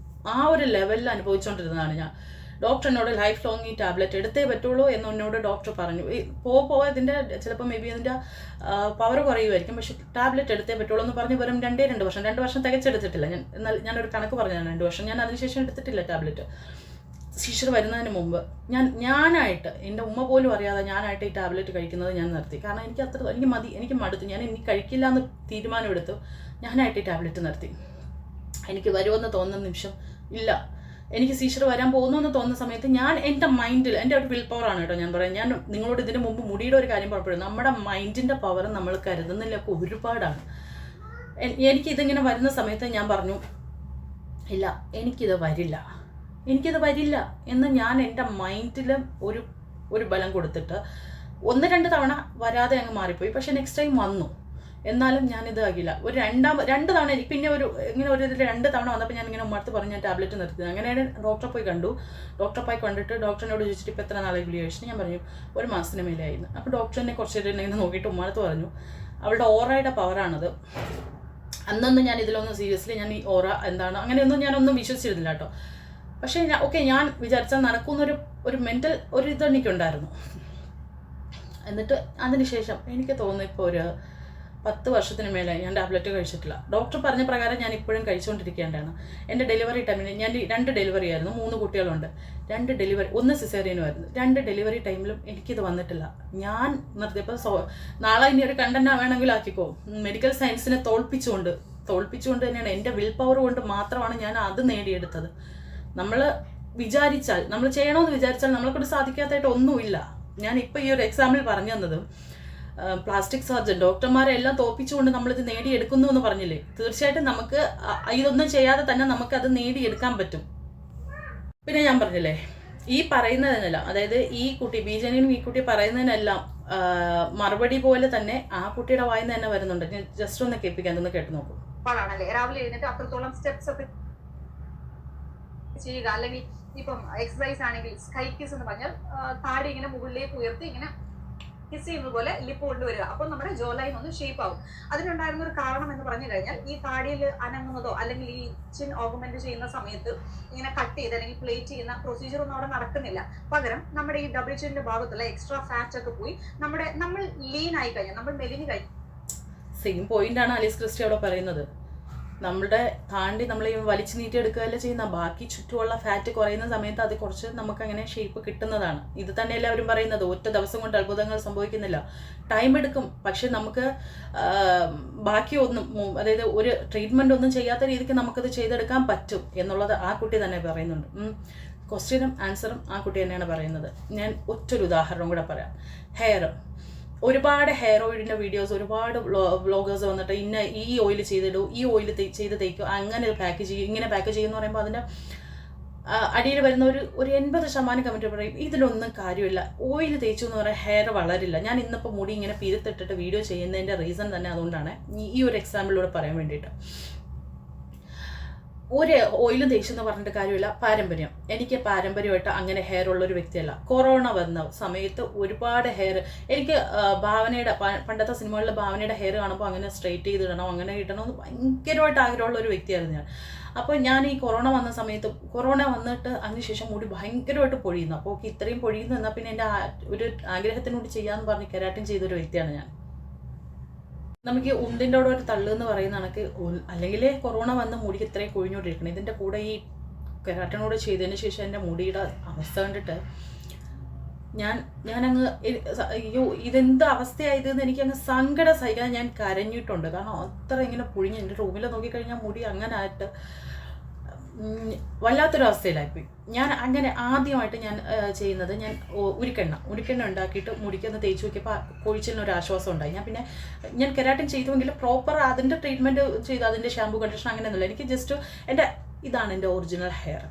ആ ഒരു ലെവലിൽ അനുഭവിച്ചുകൊണ്ടിരുന്നതാണ് ഞാൻ. ഡോക്ടർ എന്നോട് ലൈഫ് ലോങ് ഈ ടാബ്ലറ്റ് എടുത്തേ പറ്റുള്ളൂ എന്നോട് ഡോക്ടർ പറഞ്ഞു. ഇതിൻ്റെ ചിലപ്പോൾ മേ ബി അതിൻ്റെ പവർ കുറയുമായിരിക്കും, പക്ഷെ ടാബ്ലറ്റ് എടുത്തേ പറ്റുള്ളൂ എന്ന് പറഞ്ഞ് വെറും 2 വർഷം 2 വർഷം തികച്ചെടുത്തിട്ടില്ല. ഞാനൊരു കണക്ക് പറഞ്ഞതാണ് 2 വർഷം. ഞാൻ അതിനുശേഷം എടുത്തിട്ടില്ല ടാബ്ലറ്റ്. സീഷർ വരുന്നതിന് മുമ്പ് ഞാനായിട്ട്, എൻ്റെ ഉമ്മ പോലും അറിയാതെ ഞാനായിട്ട് ഈ ടാബ്ലറ്റ് കഴിക്കുന്നത് ഞാൻ നിർത്തി. കാരണം എനിക്ക് മടുത്തു. ഞാൻ ഇനി കഴിക്കില്ല എന്ന് തീരുമാനമെടുത്തു. ഞാനായിട്ട് ഈ ടാബ്ലറ്റ് നിർത്തി. എനിക്ക് വരുമെന്ന് തോന്നുന്ന നിമിഷം ഇല്ല, എനിക്ക് സീഷർ വരാൻ പോകുന്നു എന്ന് തോന്നുന്ന സമയത്ത് ഞാൻ എൻ്റെ മൈൻഡിൽ, എൻ്റെ ഒരു വിൽ പവറാണ് കേട്ടോ ഞാൻ പറയാം. ഞാൻ നിങ്ങളോട് ഇതിന് മുമ്പ് മുടിയുടെ ഒരു കാര്യം പറഞ്ഞപ്പോഴും നമ്മുടെ മൈൻഡിൻ്റെ പവർ നമ്മൾ കരുതുന്നതിലൊക്കെ ഒരുപാടാണ്. എനിക്കിതിങ്ങനെ വരുന്ന സമയത്ത് ഞാൻ പറഞ്ഞു, ഇല്ല എനിക്കിത് വരില്ല എന്ന് ഞാൻ എൻ്റെ മൈൻഡിൽ ഒരു ബലം കൊടുത്തിട്ട് 1-2 തവണ വരാതെ അങ്ങ് മാറിപ്പോയി. പക്ഷെ നെക്സ്റ്റ് ടൈം വന്നു. എന്നാലും ഞാനിതാകില്ല. ഒരു 2 തവണ പിന്നെ ഇങ്ങനെ 2 തവണ വന്നപ്പോൾ ഞാൻ ഇങ്ങനെ ഉമ്മടുത്ത് പറഞ്ഞ് ഞാൻ ടാബ്ലറ്റ് നിർത്തിയത്. അങ്ങനെയാണ് ഡോക്ടറെ പോയി കണ്ടിട്ട് ഡോക്ടറിനോട് ചോദിച്ചിട്ട് ഇപ്പോൾ എത്ര നാളെ ഗുളിക കഴിച്ചിട്ട് ഞാൻ പറഞ്ഞു 1 മാസത്തിന് മേലെയായിരുന്നു. അപ്പോൾ ഡോക്ടർ എന്നെ കുറച്ച് നേരം ഇങ്ങനെ നോക്കിയിട്ട് ഉമ്മടുത്ത് പറഞ്ഞു, അവളുടെ ഓറയുടെ പവറാണത്. അന്നൊന്നും ഞാൻ ഇതിലൊന്നും സീരിയസ്ലി ഞാൻ ഈ ഓറ എന്താണ് അങ്ങനെയൊന്നും ഞാനൊന്നും വിശ്വസിച്ചിരുന്നില്ല കേട്ടോ. പക്ഷേ ഞാൻ വിചാരിച്ചാൽ നടക്കുന്നൊരു മെൻ്റൽ ഒരു ഇതെനിക്കുണ്ടായിരുന്നു. എന്നിട്ട് അതിന് ശേഷം എനിക്ക് തോന്നുന്നു ഇപ്പോൾ ഒരു 10 വർഷത്തിന് മേലെ ഞാൻ ടാബ്ലറ്റ് കഴിച്ചിട്ടില്ല. ഡോക്ടർ പറഞ്ഞ പ്രകാരം ഞാൻ ഇപ്പോഴും കഴിച്ചുകൊണ്ടിരിക്കേണ്ടതാണ്. എൻ്റെ ഡെലിവറി ടൈമിന് ഞാൻ 2 ഡെലിവറി ആയിരുന്നു, 3 കുട്ടികളുണ്ട്. 2 ഡെലിവറി, 1 സിസേറിയനുമായിരുന്നു. 2 ഡെലിവറി ടൈമിലും എനിക്കിത് വന്നിട്ടില്ല. ഞാൻ നിർത്തിയപ്പോൾ നാളെ ഇനി ഒരു കണ്ടന്റ് വേണമെങ്കിൽ ആക്കിക്കോ, മെഡിക്കൽ സയൻസിനെ തോൽപ്പിച്ചുകൊണ്ട് തന്നെയാണ്, എൻ്റെ വിൽ പവർ കൊണ്ട് മാത്രമാണ് ഞാൻ അത് നേടിയെടുത്തത്. നമ്മൾ വിചാരിച്ചാൽ, നമ്മൾ ചെയ്യണമെന്ന് വിചാരിച്ചാൽ നമ്മളെക്കൊണ്ട് സാധിക്കാത്തതായിട്ട് ഒന്നുമില്ല. ഞാൻ ഇപ്പോൾ ഈ ഒരു എക്സാമ്പിൾ പറഞ്ഞു തന്നത് പ്ലാസ്റ്റിക് സർജൻ ഡോക്ടർമാരെ എല്ലാം തോൽപ്പിച്ചുകൊണ്ട് നമ്മളിത് നേടിയെടുക്കുന്നു എന്ന് പറഞ്ഞില്ലേ, തീർച്ചയായിട്ടും നമുക്ക് ഇതൊന്നും ചെയ്യാതെ തന്നെ നമുക്കത് നേടിയെടുക്കാൻ പറ്റും. പിന്നെ ഞാൻ പറഞ്ഞില്ലേ, ഈ പറയുന്നതിനെല്ലാം, അതായത് ഈ കുട്ടി ബീജനും ഈ കുട്ടി പറയുന്നതിനെല്ലാം മറുപടി പോലെ തന്നെ ആ കുട്ടിയുടെ വായിന്ന് തന്നെ വരുന്നുണ്ട്. ഞാൻ ജസ്റ്റ് ഒന്ന് കേൾപ്പിക്കാൻ, ഒന്ന് കേട്ട് നോക്കൂ. രാവിലെ എഴുന്നേറ്റ് അത്രത്തോളം സ്റ്റെപ്സ് ഒക്കെ ചെയ്യുക, അല്ലെങ്കിൽ ഇപ്പം എക്സസൈസ് ആണെങ്കിൽ സ്കൈ കിസ് എന്ന് പറഞ്ഞാൽ താടി ഇങ്ങനെ മുകളിലേക്ക് ഉയർത്തി ഇങ്ങനെ കിസ് ചെയ്യുന്നത് പോലെ ലിപ്പ് കൊണ്ടുവരിക. അപ്പോൾ നമ്മുടെ ജോ ലൈൻ ഒന്ന് ഷേപ്പ് ആവും. അതിനുണ്ടായിരുന്ന ഒരു കാരണം എന്ന് പറഞ്ഞു കഴിഞ്ഞാൽ, ഈ താടിയിൽ അനങ്ങുന്നതോ അല്ലെങ്കിൽ ഈ ചിൻ ഓഗ്മെന്റ് ചെയ്യുന്ന സമയത്ത് ഇങ്ങനെ കട്ട് ചെയ്ത് അല്ലെങ്കിൽ പ്ലേറ്റ് ചെയ്യുന്ന പ്രൊസീജിയർ ഒന്നും അവിടെ നടക്കുന്നില്ല. പകരം നമ്മുടെ ഈ ഡബിൾ ചിന്റെ ഭാഗത്തുള്ള എക്സ്ട്രാ ഫാറ്റ് ഒക്കെ പോയി നമ്മൾ ലീൻ ആയി കഴിഞ്ഞാൽ, നമ്മൾ മെലിഞ്ഞ് കഴിഞ്ഞാൽ, സെയിം പോയിന്റാണ് അലീസ് ക്രിസ്റ്റി അവിടെ പറയുന്നത്. നമ്മളുടെ താണ്ടി നമ്മൾ വലിച്ചു നീട്ടിയെടുക്കുകയല്ല ചെയ്യുന്ന, ബാക്കി ചുറ്റുമുള്ള ഫാറ്റ് കുറയുന്ന സമയത്ത് അത് കുറച്ച് നമുക്കങ്ങനെ ഷേപ്പ് കിട്ടുന്നതാണ്. ഇത് തന്നെ എല്ലാവരും പറയുന്നത്, ഒറ്റ ദിവസം കൊണ്ട് അത്ഭുതങ്ങൾ സംഭവിക്കുന്നില്ല, ടൈം എടുക്കും. പക്ഷെ നമുക്ക് ബാക്കി ഒന്നും, അതായത് ഒരു ട്രീറ്റ്മെൻ്റ് ഒന്നും ചെയ്യാത്ത രീതിക്ക് നമുക്കത് ചെയ്തെടുക്കാൻ പറ്റും എന്നുള്ളത് ആ കുട്ടി തന്നെ പറയുന്നുണ്ട്. ക്വസ്റ്റ്യനും ആൻസറും ആ കുട്ടി തന്നെയാണ് പറയുന്നത്. ഞാൻ ഒറ്റൊരു ഉദാഹരണം കൂടെ പറയാം. ഹെയർ, ഒരുപാട് ഹെയർ ഓയിലിൻ്റെ വീഡിയോസ്, ഒരുപാട് വ്ളോഗേഴ്സ് വന്നിട്ട് ഈ ഓയിൽ ചെയ്തിടൂ, ഈ ഓയിൽ ചെയ്ത് തേക്കും, അങ്ങനെ പാക്ക് ചെയ്യും, ഇങ്ങനെ പാക്ക് ചെയ്യുമെന്ന് പറയുമ്പോൾ അതിൻ്റെ അടിയിൽ വരുന്ന ഒരു 80% കമൻറ്റ് പറയും ഇതിലൊന്നും കാര്യമില്ല, ഓയിൽ തേച്ചു എന്ന് പറയാൻ ഹെയർ വളരില്ല. ഞാൻ ഇന്നിപ്പോൾ മുടി ഇങ്ങനെ പിരുത്തിട്ടിട്ട് വീഡിയോ ചെയ്യുന്നതിൻ്റെ റീസൺ തന്നെ അതുകൊണ്ടാണ്, ഈ ഒരു എക്സാമ്പിളിലൂടെ പറയാൻ വേണ്ടിയിട്ട്. ഒരു ഓയിലും തേച്ചെന്ന് പറഞ്ഞിട്ട് കാര്യമില്ല, പാരമ്പര്യം. എനിക്ക് പാരമ്പര്യമായിട്ട് അങ്ങനെ ഹെയർ ഉള്ളൊരു വ്യക്തിയല്ല. കൊറോണ വന്ന സമയത്ത് ഒരുപാട് ഹെയർ, എനിക്ക് ഭാവനയുടെ പണ്ടത്തെ സിനിമകളിലെ ഭാവനയുടെ ഹെയർ കാണുമ്പോൾ അങ്ങനെ സ്ട്രെയിറ്റ് ചെയ്തിടണം, അങ്ങനെ ഇടണമെന്ന് ഭയങ്കരമായിട്ട് ആഗ്രഹമുള്ള ഒരു വ്യക്തിയായിരുന്നു ഞാൻ. അപ്പോൾ ഞാൻ ഈ കൊറോണ വന്ന സമയത്ത്, കൊറോണ വന്നിട്ട് അതിനുശേഷം മുടി ഭയങ്കരമായിട്ട് പൊഴിയുന്നു. അപ്പോൾ ഇത്രയും പൊഴിയുന്നു എന്നാൽ പിന്നെ എൻ്റെ ഒരു ആഗ്രഹത്തിനോട് ചെയ്യാമെന്ന് പറഞ്ഞ് കെരാട്ടിൻ ചെയ്തൊരു വ്യക്തിയാണ് ഞാൻ. നമുക്ക് ഉണ്ടിൻ്റെ അവിടെ ഒരു തള്ളു എന്ന് പറയുന്ന കണക്ക്, അല്ലെങ്കിൽ കൊറോണ വന്ന് മുടിക്ക് ഇത്രയും കൊഴിഞ്ഞുകൊണ്ടിരിക്കണം, ഇതിൻ്റെ കൂടെ ഈ കെരാട്ടിനോട് ചെയ്തതിന് ശേഷം എൻ്റെ മുടിയുടെ അവസ്ഥ കണ്ടിട്ട് ഞാനങ്ങ് അയ്യോ ഇതെന്ത് അവസ്ഥയായതെന്ന് എനിക്കങ്ങ് സങ്കടം സഹിക്കാൻ ഞാൻ കരഞ്ഞിട്ടുണ്ട്. കാരണം അത്ര ഇങ്ങനെ പൊഴിഞ്ഞ് എൻ്റെ റൂമിൽ നോക്കിക്കഴിഞ്ഞാൽ മുടി അങ്ങനെ ആയിട്ട് വല്ലാത്തൊരവസ്ഥയിലായിപ്പോയി. ഞാൻ അങ്ങനെ ആദ്യമായിട്ട് ഞാൻ ചെയ്യുന്നത്, ഞാൻ ഉരുക്കെണ്ണ ഉണ്ടാക്കിയിട്ട് മുടിക്കൊന്ന് തേച്ച് നോക്കിയപ്പോൾ കൊഴിച്ചിലിനൊരു ആശ്വാസം ഉണ്ടായി. ഞാൻ കെരാട്ടിൻ ചെയ്തുവെങ്കിൽ പ്രോപ്പർ അതിൻ്റെ ട്രീറ്റ്മെൻറ്റ് ചെയ്തു, അതിൻ്റെ ഷാമ്പു കണ്ടീഷണർ അങ്ങനെയൊന്നുമില്ല. എനിക്ക് ജസ്റ്റ് ഇതാണ് എൻ്റെ ഒറിജിനൽ ഹെയർ,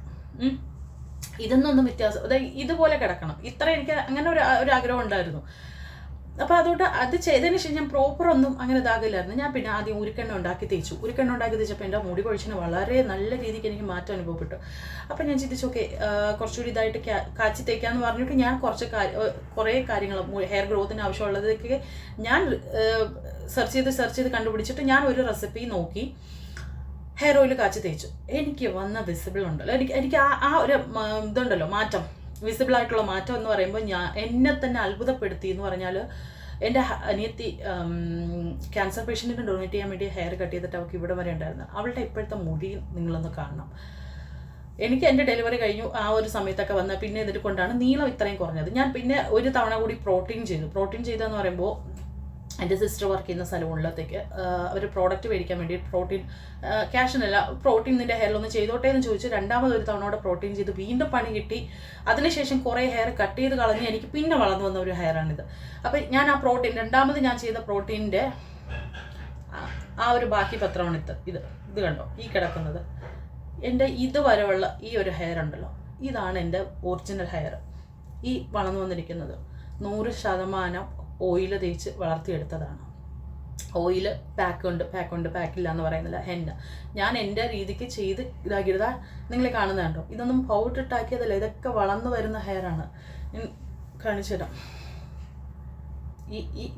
ഇതൊന്നും വ്യത്യാസം, അതായത് ഇതുപോലെ കിടക്കണം, ഇത്ര എനിക്ക് അങ്ങനെ ഒരു ആഗ്രഹം ഉണ്ടായിരുന്നു. അപ്പോൾ അതുകൊണ്ട് അത് ചെയ്തതിന് ശേഷം ഞാൻ പ്രോപ്പർ ഒന്നും അങ്ങനെ ഇതാകില്ലായിരുന്നു. ഞാൻ പിന്നെ ആദ്യം ഉരുക്കെണ്ണ ഉണ്ടാക്കി തേച്ചപ്പോൾ എൻ്റെ മുടി കൊഴിച്ചിന് വളരെ നല്ല രീതിക്ക് എനിക്ക് മാറ്റം അനുഭവപ്പെട്ടു. അപ്പോൾ ഞാൻ ചിന്തിച്ചു, ഓക്കെ കുറച്ചുകൂടി ഇതായിട്ട് കാച്ചി തേക്കാമെന്ന് പറഞ്ഞിട്ട് ഞാൻ കുറേ കാര്യങ്ങൾ ഹെയർ ഗ്രോത്തിന് ആവശ്യമുള്ളതൊക്കെ ഞാൻ സെർച്ച് ചെയ്ത് കണ്ടുപിടിച്ചിട്ട് ഞാൻ ഒരു റെസിപ്പി നോക്കി ഹെയർ ഓയിൽ കാച്ചി തേച്ചു. എനിക്ക് വന്ന വിസിബിൾ ഉണ്ടല്ലോ, എനിക്ക് ആ ഒരു ഇതുണ്ടല്ലോ മാറ്റം, വിസിബിൾ ആയിട്ടുള്ള മാറ്റം എന്ന് പറയുമ്പോൾ എന്നെ തന്നെ അത്ഭുതപ്പെടുത്തി എന്ന് പറഞ്ഞാൽ, എൻ്റെ അനിയത്തി ക്യാൻസർ പേഷ്യൻറ്റിന് ഡൊണേറ്റ് ചെയ്യാൻ വേണ്ടി ഹെയർ കട്ട് ചെയ്തിട്ട് അവൾക്ക് ഇവിടെ വരെ ഉണ്ടായിരുന്നു. അവളുടെ ഇപ്പോഴത്തെ മുടി നിങ്ങളൊന്ന് കാണണം. എനിക്ക് എൻ്റെ ഡെലിവറി കഴിഞ്ഞു ആ ഒരു സമയത്തൊക്കെ വന്ന പിന്നെ ഇതിൽ കൊണ്ടാണ് നീളം ഇത്രയും കുറഞ്ഞത്. ഞാൻ പിന്നെ ഒരു തവണ കൂടി പ്രോട്ടീൻ ചെയ്തെന്ന് പറയുമ്പോൾ എൻ്റെ സിസ്റ്റർ വർക്ക് ചെയ്യുന്ന സലൂണിലത്തേക്ക് അവർ പ്രോഡക്റ്റ് മേടിക്കാൻ വേണ്ടി പ്രോട്ടീൻ ക്യാഷിനല്ല, പ്രോട്ടീൻ നിൻ്റെ ഹെയറിലൊന്ന് ചെയ്തോട്ടെ എന്ന് ചോദിച്ചു. രണ്ടാമതൊരു തവണ പ്രോട്ടീൻ ചെയ്ത് വീണ്ടും പണി കിട്ടി. അതിനുശേഷം കുറേ ഹെയർ കട്ട് ചെയ്ത് കളഞ്ഞ് എനിക്ക് പിന്നെ വളർന്നു വന്ന ഒരു ഹെയറാണിത്. അപ്പം ഞാൻ ആ രണ്ടാമത് ഞാൻ ചെയ്ത പ്രോട്ടീനിൻ്റെ ആ ഒരു ബാക്കി പത്രമാണ് ഇത് കണ്ടോ, ഈ കിടക്കുന്നത് എൻ്റെ ഇതുവരെയുള്ള ഈ ഒരു ഹെയർ ഉണ്ടല്ലോ, ഇതാണ് എൻ്റെ ഒറിജിനൽ ഹെയർ. ഈ വളർന്നു വന്നിരിക്കുന്നത് 100% ഓയിൽ തേച്ച് വളർത്തിയെടുത്തതാണ്. ഓയിൽ പാക്കില്ല എന്ന് പറയുന്നില്ല, ഞാൻ എൻ്റെ രീതിക്ക് ചെയ്ത് ഇതാക്കിയതാ. നിങ്ങൾ കാണുന്നത് കണ്ടോ, ഇതൊന്നും പൗഡർ ഇട്ടാക്കിയതല്ല, ഇതൊക്കെ വളർന്നു വരുന്ന ഹെയറാണ്. ഞാൻ കാണിച്ചു തരാം.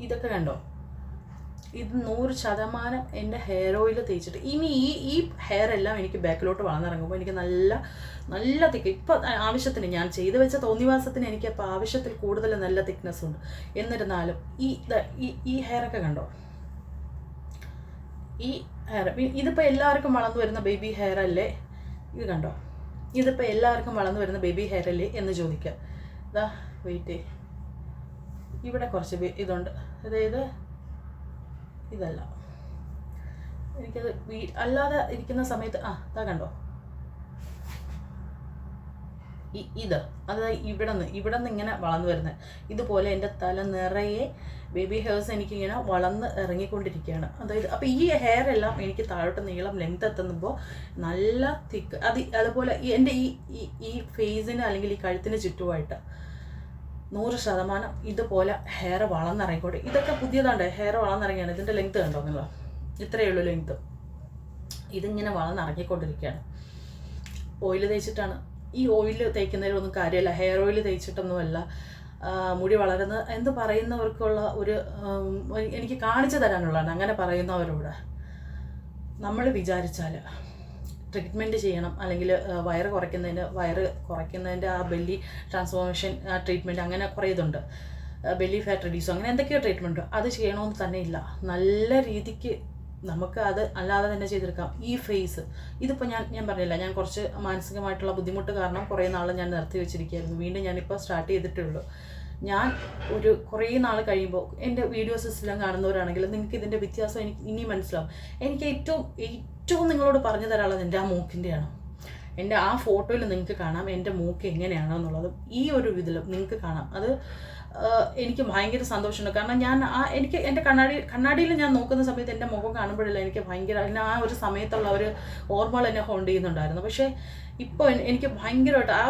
ഇതൊക്കെ കണ്ടോ, ഇത് 100% എൻ്റെ ഹെയർ ഓയിൽ തേച്ചിട്ട്. ഇനി ഈ ഹെയർ എല്ലാം എനിക്ക് ബാക്കിലോട്ട് വളർന്നിറങ്ങുമ്പോൾ എനിക്ക് നല്ല തിക്ക്, ഇപ്പം ആവശ്യത്തിന് ഞാൻ ചെയ്തു വെച്ച തോന്നിവാസത്തിന് എനിക്ക് അപ്പോൾ ആവശ്യത്തിൽ കൂടുതൽ നല്ല തിക്നെസ് ഉണ്ട്. എന്നിരുന്നാലും ഈ ഹെയറൊക്കെ കണ്ടോ, ഈ ഹെയർ ഇതിപ്പോൾ എല്ലാവർക്കും വളർന്നു വരുന്ന ബേബി ഹെയർ അല്ലേ? ഇത് കണ്ടോ, ഇതിപ്പോൾ എല്ലാവർക്കും വളർന്നു വരുന്ന ബേബി ഹെയർ അല്ലേ എന്ന് ചോദിക്കുക. ഇതാ വെയിറ്റ്, ഇവിടെ കുറച്ച് ഇതുണ്ട്, അതായത് ഇതല്ല, എനിക്കത് അല്ലാതെ ഇരിക്കുന്ന സമയത്ത് ഇതാ കണ്ടോ, ഇത് അതായത് ഇവിടെ നിന്ന് ഇങ്ങനെ വളർന്നു വരുന്നത്. ഇതുപോലെ എൻ്റെ തല നിറയെ ബേബി ഹെയർസ് എനിക്കിങ്ങനെ വളർന്ന് ഇറങ്ങിക്കൊണ്ടിരിക്കുകയാണ്. അതായത് അപ്പോൾ ഈ ഹെയർ എല്ലാം എനിക്ക് താഴോട്ട് നീളം ലെങ്ത് എത്തുമ്പോൾ നല്ല തിക്ക് അതുപോലെ എൻ്റെ ഈ ഫേസിന് അല്ലെങ്കിൽ ഈ കഴുത്തിന് ചുറ്റുമായിട്ട് 100% ഇതുപോലെ ഹെയർ വളർന്നിറങ്ങിക്കോട്ടെ. ഇതൊക്കെ പുതിയതാണ്ട് ഹെയർ വളർന്നിറങ്ങിയാണ്. ഇതിൻ്റെ ലെങ്ത് കണ്ടോ നിങ്ങൾ, ഇത്രയേ ഉള്ളൂ ലെങ്ത്. ഇതിങ്ങനെ വളർന്നിറങ്ങിക്കൊണ്ടിരിക്കുകയാണ്. ഓയിൽ തേച്ചിട്ടാണ്. ഈ ഓയിൽ തേക്കുന്നതിലൊന്നും കാര്യമല്ല, ഹെയർ ഓയിൽ തേച്ചിട്ടൊന്നുമല്ല മുടി വളരുന്നത് എന്ന് പറയുന്നവർക്കുള്ള ഒരു എനിക്ക് കാണിച്ചു തരാനുള്ളതാണ്. അങ്ങനെ പറയുന്നവരോട് നമ്മൾ വിചാരിച്ചാൽ ട്രീറ്റ്മെൻറ്റ് ചെയ്യണം, അല്ലെങ്കിൽ വയറ് കുറയ്ക്കുന്നതിൻ്റെ ആ ബെല്ലി ട്രാൻസ്ഫോർമേഷൻ ട്രീറ്റ്മെൻറ്റ്, അങ്ങനെ കുറേ ഇതുണ്ട്, ബെല്ലി ഫാറ്റ് റിഡ്യൂസോ അങ്ങനെ എന്തൊക്കെയോ ട്രീറ്റ്മെൻറ്റ്, അത് ചെയ്യണമെന്ന് തന്നെ ഇല്ല. നല്ല രീതിക്ക് നമുക്ക് അത് അല്ലാതെ തന്നെ ചെയ്തെടുക്കാം. ഈ ഫേസ് ഇതിപ്പോൾ ഞാൻ പറഞ്ഞില്ല, ഞാൻ കുറച്ച് മാനസികമായിട്ടുള്ള ബുദ്ധിമുട്ട് കാരണം കുറേ നാൾ ഞാൻ നിർത്തി വെച്ചിരിക്കുകയായിരുന്നു. വീണ്ടും ഞാനിപ്പോൾ സ്റ്റാർട്ട് ചെയ്തിട്ടുള്ളൂ. ഞാൻ ഒരു കുറേ നാൾ കഴിയുമ്പോൾ എൻ്റെ വീഡിയോസ് എല്ലാം കാണുന്നവരാണെങ്കിൽ നിങ്ങൾക്ക് ഇതിൻ്റെ വ്യത്യാസം എനിക്ക് ഇനി മനസ്സിലാവും. എനിക്ക് ഏറ്റവും നിങ്ങളോട് പറഞ്ഞു തരാനുള്ളത് എൻ്റെ ആ മൂക്കിൻ്റെയാണ്. എൻ്റെ ആ ഫോട്ടോയിൽ നിങ്ങൾക്ക് കാണാം എൻ്റെ മൂക്ക് എങ്ങനെയാണെന്നുള്ളത്. ഈ ഒരു ഇതിൽ നിങ്ങൾക്ക് കാണാം. അത് എനിക്ക് ഭയങ്കര സന്തോഷമുണ്ട്. കാരണം എനിക്ക് എൻ്റെ കണ്ണാടിയിൽ ഞാൻ നോക്കുന്ന സമയത്ത് എൻ്റെ മുഖം കാണുമ്പോഴല്ല എനിക്ക് ഭയങ്കര ആ ഒരു സമയത്തുള്ള ഒരു ഓർമ്മകൾ എന്നെ ഹോണ്ട് ചെയ്യുന്നുണ്ടായിരുന്നു. പക്ഷേ ഇപ്പോൾ എനിക്ക് ഭയങ്കരമായിട്ട് ആ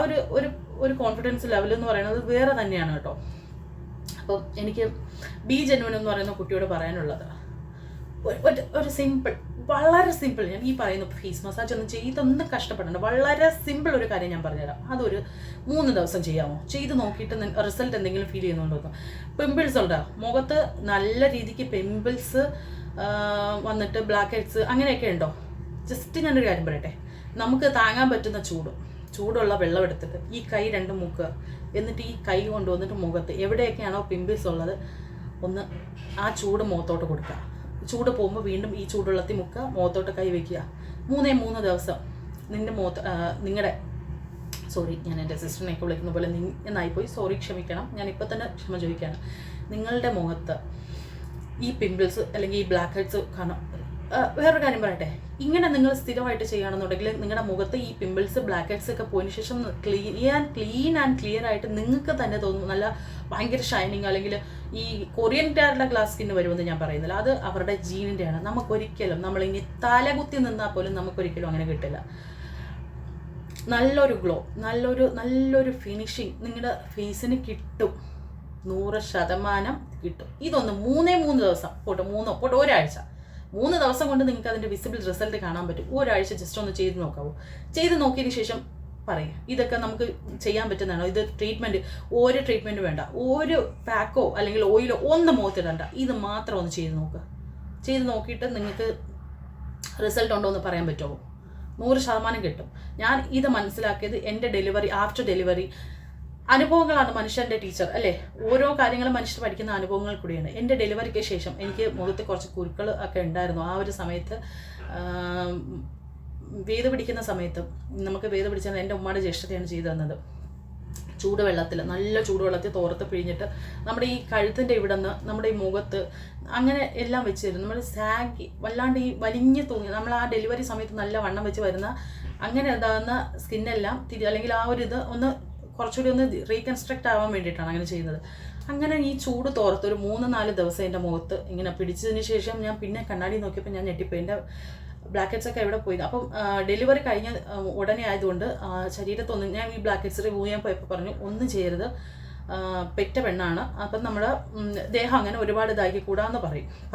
ഒരു കോൺഫിഡൻസ് ലെവൽ എന്ന് പറയുന്നത് വേറെ തന്നെയാണ് കേട്ടോ. അപ്പം എനിക്ക് ബി ജെനുവിൻ എന്ന് പറയുന്ന കുട്ടിയോട് പറയാനുള്ളത് ഒരു സിമ്പിൾ, വളരെ സിമ്പിൾ, ഞാൻ ഈ പറയുന്ന ഫേസ് മസാജ് ഒന്നും ചെയ്തൊന്നും കഷ്ടപ്പെടണ്ട, വളരെ സിമ്പിൾ ഒരു കാര്യം ഞാൻ പറഞ്ഞുതരാം. അതൊരു 3 ദിവസം ചെയ്യാമോ? ചെയ്ത് നോക്കിയിട്ട് റിസൾട്ട് എന്തെങ്കിലും ഫീൽ ചെയ്യുന്നുണ്ടോ? പിമ്പിൾസ് ഉണ്ടോ മുഖത്ത്? നല്ല രീതിക്ക് പിമ്പിൾസ് വന്നിട്ട് ബ്ലാക്ക് ഹെഡ്സ് അങ്ങനെയൊക്കെ ഉണ്ടോ? ജസ്റ്റ് ഞാനൊരു കാര്യം പറയട്ടെ, നമുക്ക് താങ്ങാൻ പറ്റുന്ന ചൂടുള്ള വെള്ളം എടുത്തിട്ട് ഈ കൈ 2 മുക്കുക, എന്നിട്ട് ഈ കൈ കൊണ്ടുവന്നിട്ട് മുഖത്ത് എവിടെയൊക്കെയാണോ പിമ്പിൾസ് ഉള്ളത് ഒന്ന് ആ ചൂട് മുഖത്തോട്ട് കൊടുക്കുക. ചൂട് പോകുമ്പോൾ വീണ്ടും ഈ ചൂടുവെള്ളത്തിൽ മുക്കുക, മുഖത്തോട്ട് കൈ വയ്ക്കുക. 3 ദിവസം നിങ്ങളുടെ ഞാൻ എൻ്റെ സിസ്റ്ററിനെയൊക്കെ വിളിക്കുന്ന പോലെ എന്നായിപ്പോയി, ക്ഷമിക്കണം, ഞാൻ ഇപ്പോൾ തന്നെ ക്ഷമ ചോദിക്കുകയാണ്. നിങ്ങളുടെ മുഖത്ത് ഈ പിമ്പിൾസ് അല്ലെങ്കിൽ ഈ ബ്ലാക്ക് ഹെഡ്സ് കാണാം. വേറൊരു കാര്യം പറയട്ടെ, ഇങ്ങനെ നിങ്ങൾ സ്ഥിരമായിട്ട് ചെയ്യുകയാണെന്നുണ്ടെങ്കിൽ നിങ്ങളുടെ മുഖത്ത് ഈ പിമ്പിൾസ് ബ്ലാക്ക് ഹെഡ്സ് ഒക്കെ പോയതിനു ശേഷം ക്ലീൻ ആൻഡ് ക്ലിയർ ആയിട്ട് നിങ്ങൾക്ക് തന്നെ തോന്നും നല്ല ഭയങ്കര ഷൈനിങ്. അല്ലെങ്കിൽ ഈ കൊറിയൻകാരുടെ ഗ്ലാസ് സ്കിന്ന് വരുമെന്ന് ഞാൻ പറയുന്നില്ല, അത് അവരുടെ ജീനിൻ്റെയാണ്. നമുക്കൊരിക്കലും നമ്മളിനി തലകുത്തി നിന്നാൽ പോലും നമുക്കൊരിക്കലും അങ്ങനെ കിട്ടില്ല. നല്ലൊരു ഗ്ലോ, നല്ലൊരു ഫിനിഷിങ് നിങ്ങളുടെ ഫേസിന് കിട്ടും, 100% കിട്ടും. ഇതൊന്ന് 3 ദിവസം പോട്ടെ ഒരാഴ്ച, 3 ദിവസം കൊണ്ട് നിങ്ങൾക്ക് അതിൻ്റെ വിസിബിൾ റിസൾട്ട് കാണാൻ പറ്റും. ഒരാഴ്ച ജസ്റ്റ് ഒന്ന് ചെയ്ത് നോക്കാവൂ. ചെയ്ത് നോക്കിയതിന് ശേഷം പറയും ഇതൊക്കെ നമുക്ക് ചെയ്യാൻ പറ്റുന്നതാണോ. ഇത് ഒരു ട്രീറ്റ്മെൻറ്റ് വേണ്ട, ഒരു പാക്കോ അല്ലെങ്കിൽ ഓയിലോ ഒന്നും മുഖത്തിടണ്ട, ഇത് മാത്രം ഒന്ന് ചെയ്ത് നോക്കുക. ചെയ്ത് നോക്കിയിട്ട് നിങ്ങൾക്ക് റിസൾട്ട് ഉണ്ടോ എന്ന് പറയാൻ പറ്റുമോ? 100% കിട്ടും. ഞാൻ ഇത് മനസ്സിലാക്കിയത് എൻ്റെ ആഫ്റ്റർ ഡെലിവറി അനുഭവങ്ങളാണ് മനുഷ്യൻ്റെ ടീച്ചർ അല്ലേ. ഓരോ കാര്യങ്ങളും മനുഷ്യർ പഠിക്കുന്ന അനുഭവങ്ങൾ കൂടിയാണ്. എൻ്റെ ഡെലിവറിക്ക് ശേഷം എനിക്ക് മുഖത്ത് കുറച്ച് കുരുക്കൾ ഒക്കെ ഉണ്ടായിരുന്നു. ആ ഒരു സമയത്ത് വേദ പിടിക്കുന്ന സമയത്ത് നമുക്ക് വേദ പിടിച്ചാൽ എൻ്റെ ഉമ്മയുടെ ജ്യേഷ്ഠതയാണ് ചെയ്തു തന്നത്. നല്ല ചൂടുവെള്ളത്തിൽ തോർത്ത് പിഴിഞ്ഞിട്ട് നമ്മുടെ ഈ കഴുത്തിൻ്റെ ഇവിടെ നിന്ന് നമ്മുടെ ഈ മുഖത്ത് അങ്ങനെ എല്ലാം വെച്ച് തരും. നമ്മൾ വല്ലാണ്ട് ഈ വലിഞ്ഞ് തൂങ്ങി നമ്മൾ ആ ഡെലിവറി സമയത്ത് നല്ല വണ്ണം വെച്ച് വരുന്ന അങ്ങനെ ഇതാകുന്ന സ്കിന്നെല്ലാം അല്ലെങ്കിൽ ആ ഒരു ഇത് ഒന്ന് കുറച്ചുകൂടി ഒന്ന് റീകൺസ്ട്രക്റ്റ് ആവാൻ വേണ്ടിയിട്ടാണ് അങ്ങനെ ചെയ്യുന്നത്. അങ്ങനെ ഈ ചൂട് തോർത്ത് ഒരു 3-4 ദിവസം എൻ്റെ മുഖത്ത് ഇങ്ങനെ പിടിച്ചതിന് ശേഷം ഞാൻ പിന്നെ കണ്ണാടി നോക്കിയപ്പോൾ ഞാൻ ഞെട്ടിപ്പോയി. എൻ്റെ ബ്ലാക്ക് ഹെഡ്സ് ഒക്കെ എവിടെ പോയി. അപ്പം ഡെലിവറി കഴിഞ്ഞ ഉടനെ ആയതുകൊണ്ട് ശരീരത്തൊന്നും ഞാൻ ഈ ബ്ലാക്ക് ഹെഡ്സ് റിമൂവ് ചെയ്യാൻ പോയപ്പോൾ പറഞ്ഞു ഒന്നും ചെയ്യരുത്, പെറ്റ പെണ്ണാണ്, അപ്പം നമ്മുടെ ദേഹം അങ്ങനെ ഒരുപാട് ഇതാക്കി കൂടാന്ന്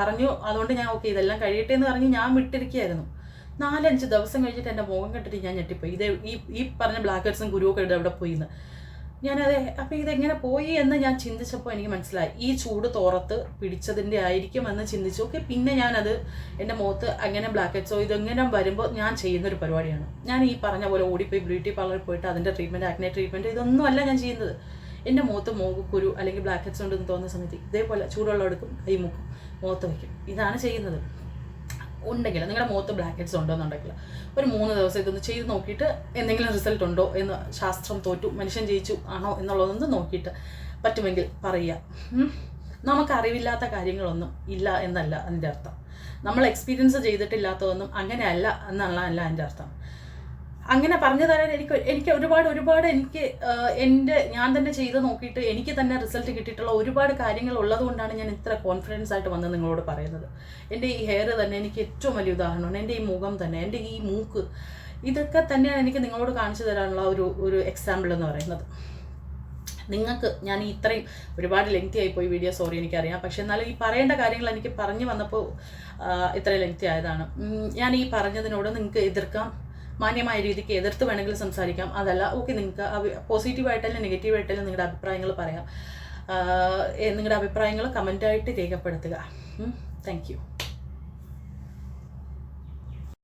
പറഞ്ഞു. അതുകൊണ്ട് ഞാൻ ഓക്കെ ഇതെല്ലാം കഴിയട്ടെ എന്ന് പറഞ്ഞ് ഞാൻ വിട്ടിരിക്കുകയായിരുന്നു. 4-5 ദിവസം കഴിഞ്ഞിട്ട് എൻ്റെ മുഖം കണ്ടിട്ട് ഞാൻ ഞെട്ടിപ്പോയി. ഈ പറഞ്ഞ ബ്ലാക്ക് ഹെഡ്സും കുരുവൊക്കെ എവിടെ പോയി എന്ന് ഞാനത് അപ്പം ഇതെങ്ങനെ പോയി എന്ന് ഞാൻ ചിന്തിച്ചപ്പോൾ എനിക്ക് മനസ്സിലായി ഈ ചൂട് തോറത്ത് പിടിച്ചതിൻ്റെ ആയിരിക്കും എന്ന് ചിന്തിച്ചു. ഓക്കെ, പിന്നെ ഞാനത് എൻ്റെ മുഖത്ത് അങ്ങനെ ബ്ലാക്ക് ഹെഡ്സോ ഇതെങ്ങനെ വരുമ്പോൾ ഞാൻ ചെയ്യുന്നൊരു പരിപാടിയാണ്. ഞാൻ ഈ പറഞ്ഞ പോലെ ഓടിപ്പോയി ബ്യൂട്ടി പാർലറിൽ പോയിട്ട് അതിൻ്റെ ട്രീറ്റ്മെൻറ്റ് ആക്നെ ട്രീറ്റ്മെൻറ്റ് ഇതൊന്നുമല്ല ഞാൻ ചെയ്യുന്നത്. എൻ്റെ മുഖത്ത് കുരു അല്ലെങ്കിൽ ബ്ലാക്ക് ഹെഡ്സ് ഉണ്ടെന്ന് തോന്നുന്ന സമയത്ത് ഇതേപോലെ ചൂടുവെള്ളം എടുക്കും, കൈ മുക്കും, മുഖത്ത് വയ്ക്കും. ഇതാണ് ചെയ്യുന്നത്. ഉണ്ടെങ്കിൽ, നിങ്ങളുടെ മുഖത്ത് ബ്ലാക്ക് ഹെഡ്സ് ഉണ്ടോയെന്നുണ്ടെങ്കിൽ ഒരു 3 ദിവസം ഇതൊന്ന് ചെയ്ത് നോക്കിയിട്ട് എന്തെങ്കിലും റിസൾട്ട് ഉണ്ടോ എന്ന്, ശാസ്ത്രം തോറ്റു മനുഷ്യൻ ജയിച്ചു ആണോ എന്നുള്ളതൊന്ന് നോക്കിയിട്ട് പറ്റുമെങ്കിൽ പറയുക. നമുക്കറിവില്ലാത്ത കാര്യങ്ങളൊന്നും ഇല്ല എന്നല്ല അതിൻ്റെ അർത്ഥം. നമ്മൾ എക്സ്പീരിയൻസ് ചെയ്തിട്ടില്ലാത്തതൊന്നും അങ്ങനെയല്ല എന്നുള്ളതല്ല എൻ്റെ അർത്ഥം. അങ്ങനെ പറഞ്ഞു തരാൻ എനിക്ക് ഒരുപാട് ഞാൻ തന്നെ ചെയ്ത് നോക്കിയിട്ട് എനിക്ക് തന്നെ റിസൾട്ട് കിട്ടിയിട്ടുള്ള ഒരുപാട് കാര്യങ്ങൾ ഉള്ളത് കൊണ്ടാണ് ഞാൻ ഇത്ര കോൺഫിഡൻസ് ആയിട്ട് വന്ന് നിങ്ങളോട് പറയുന്നത്. എൻ്റെ ഈ ഹെയർ തന്നെ എനിക്ക് ഏറ്റവും വലിയ ഉദാഹരണമാണ്. എൻ്റെ ഈ മുഖം തന്നെ, എൻ്റെ ഈ മൂക്ക്, ഇതൊക്കെ തന്നെയാണ് എനിക്ക് നിങ്ങളോട് കാണിച്ചു തരാനുള്ള ഒരു എക്സാമ്പിൾ എന്ന് പറയുന്നത്. നിങ്ങൾക്ക് ഞാൻ ഇത്രയും ഒരുപാട് ലെങ്തി ആയിപ്പോയി വീഡിയോ, സോറി എനിക്കറിയാം. പക്ഷെ എന്നാലും ഈ പറയേണ്ട കാര്യങ്ങൾ എനിക്ക് പറഞ്ഞു വന്നപ്പോൾ ഇത്ര ലെങ്തി ആയതാണ്. ഞാൻ ഈ പറഞ്ഞതിനോട് നിങ്ങൾക്ക് എതിർക്കാം, മാന്യമായ രീതിക്ക് എതിർത്ത് വേണമെങ്കിൽ സംസാരിക്കാം. അതല്ല ഓക്കെ, നിങ്ങൾക്ക് പോസിറ്റീവായിട്ടല്ല നെഗറ്റീവായിട്ടല്ല നിങ്ങളുടെ അഭിപ്രായങ്ങൾ പറയാം. നിങ്ങളുടെ അഭിപ്രായങ്ങൾ കമൻ്റായിട്ട് രേഖപ്പെടുത്തുക. Thank you.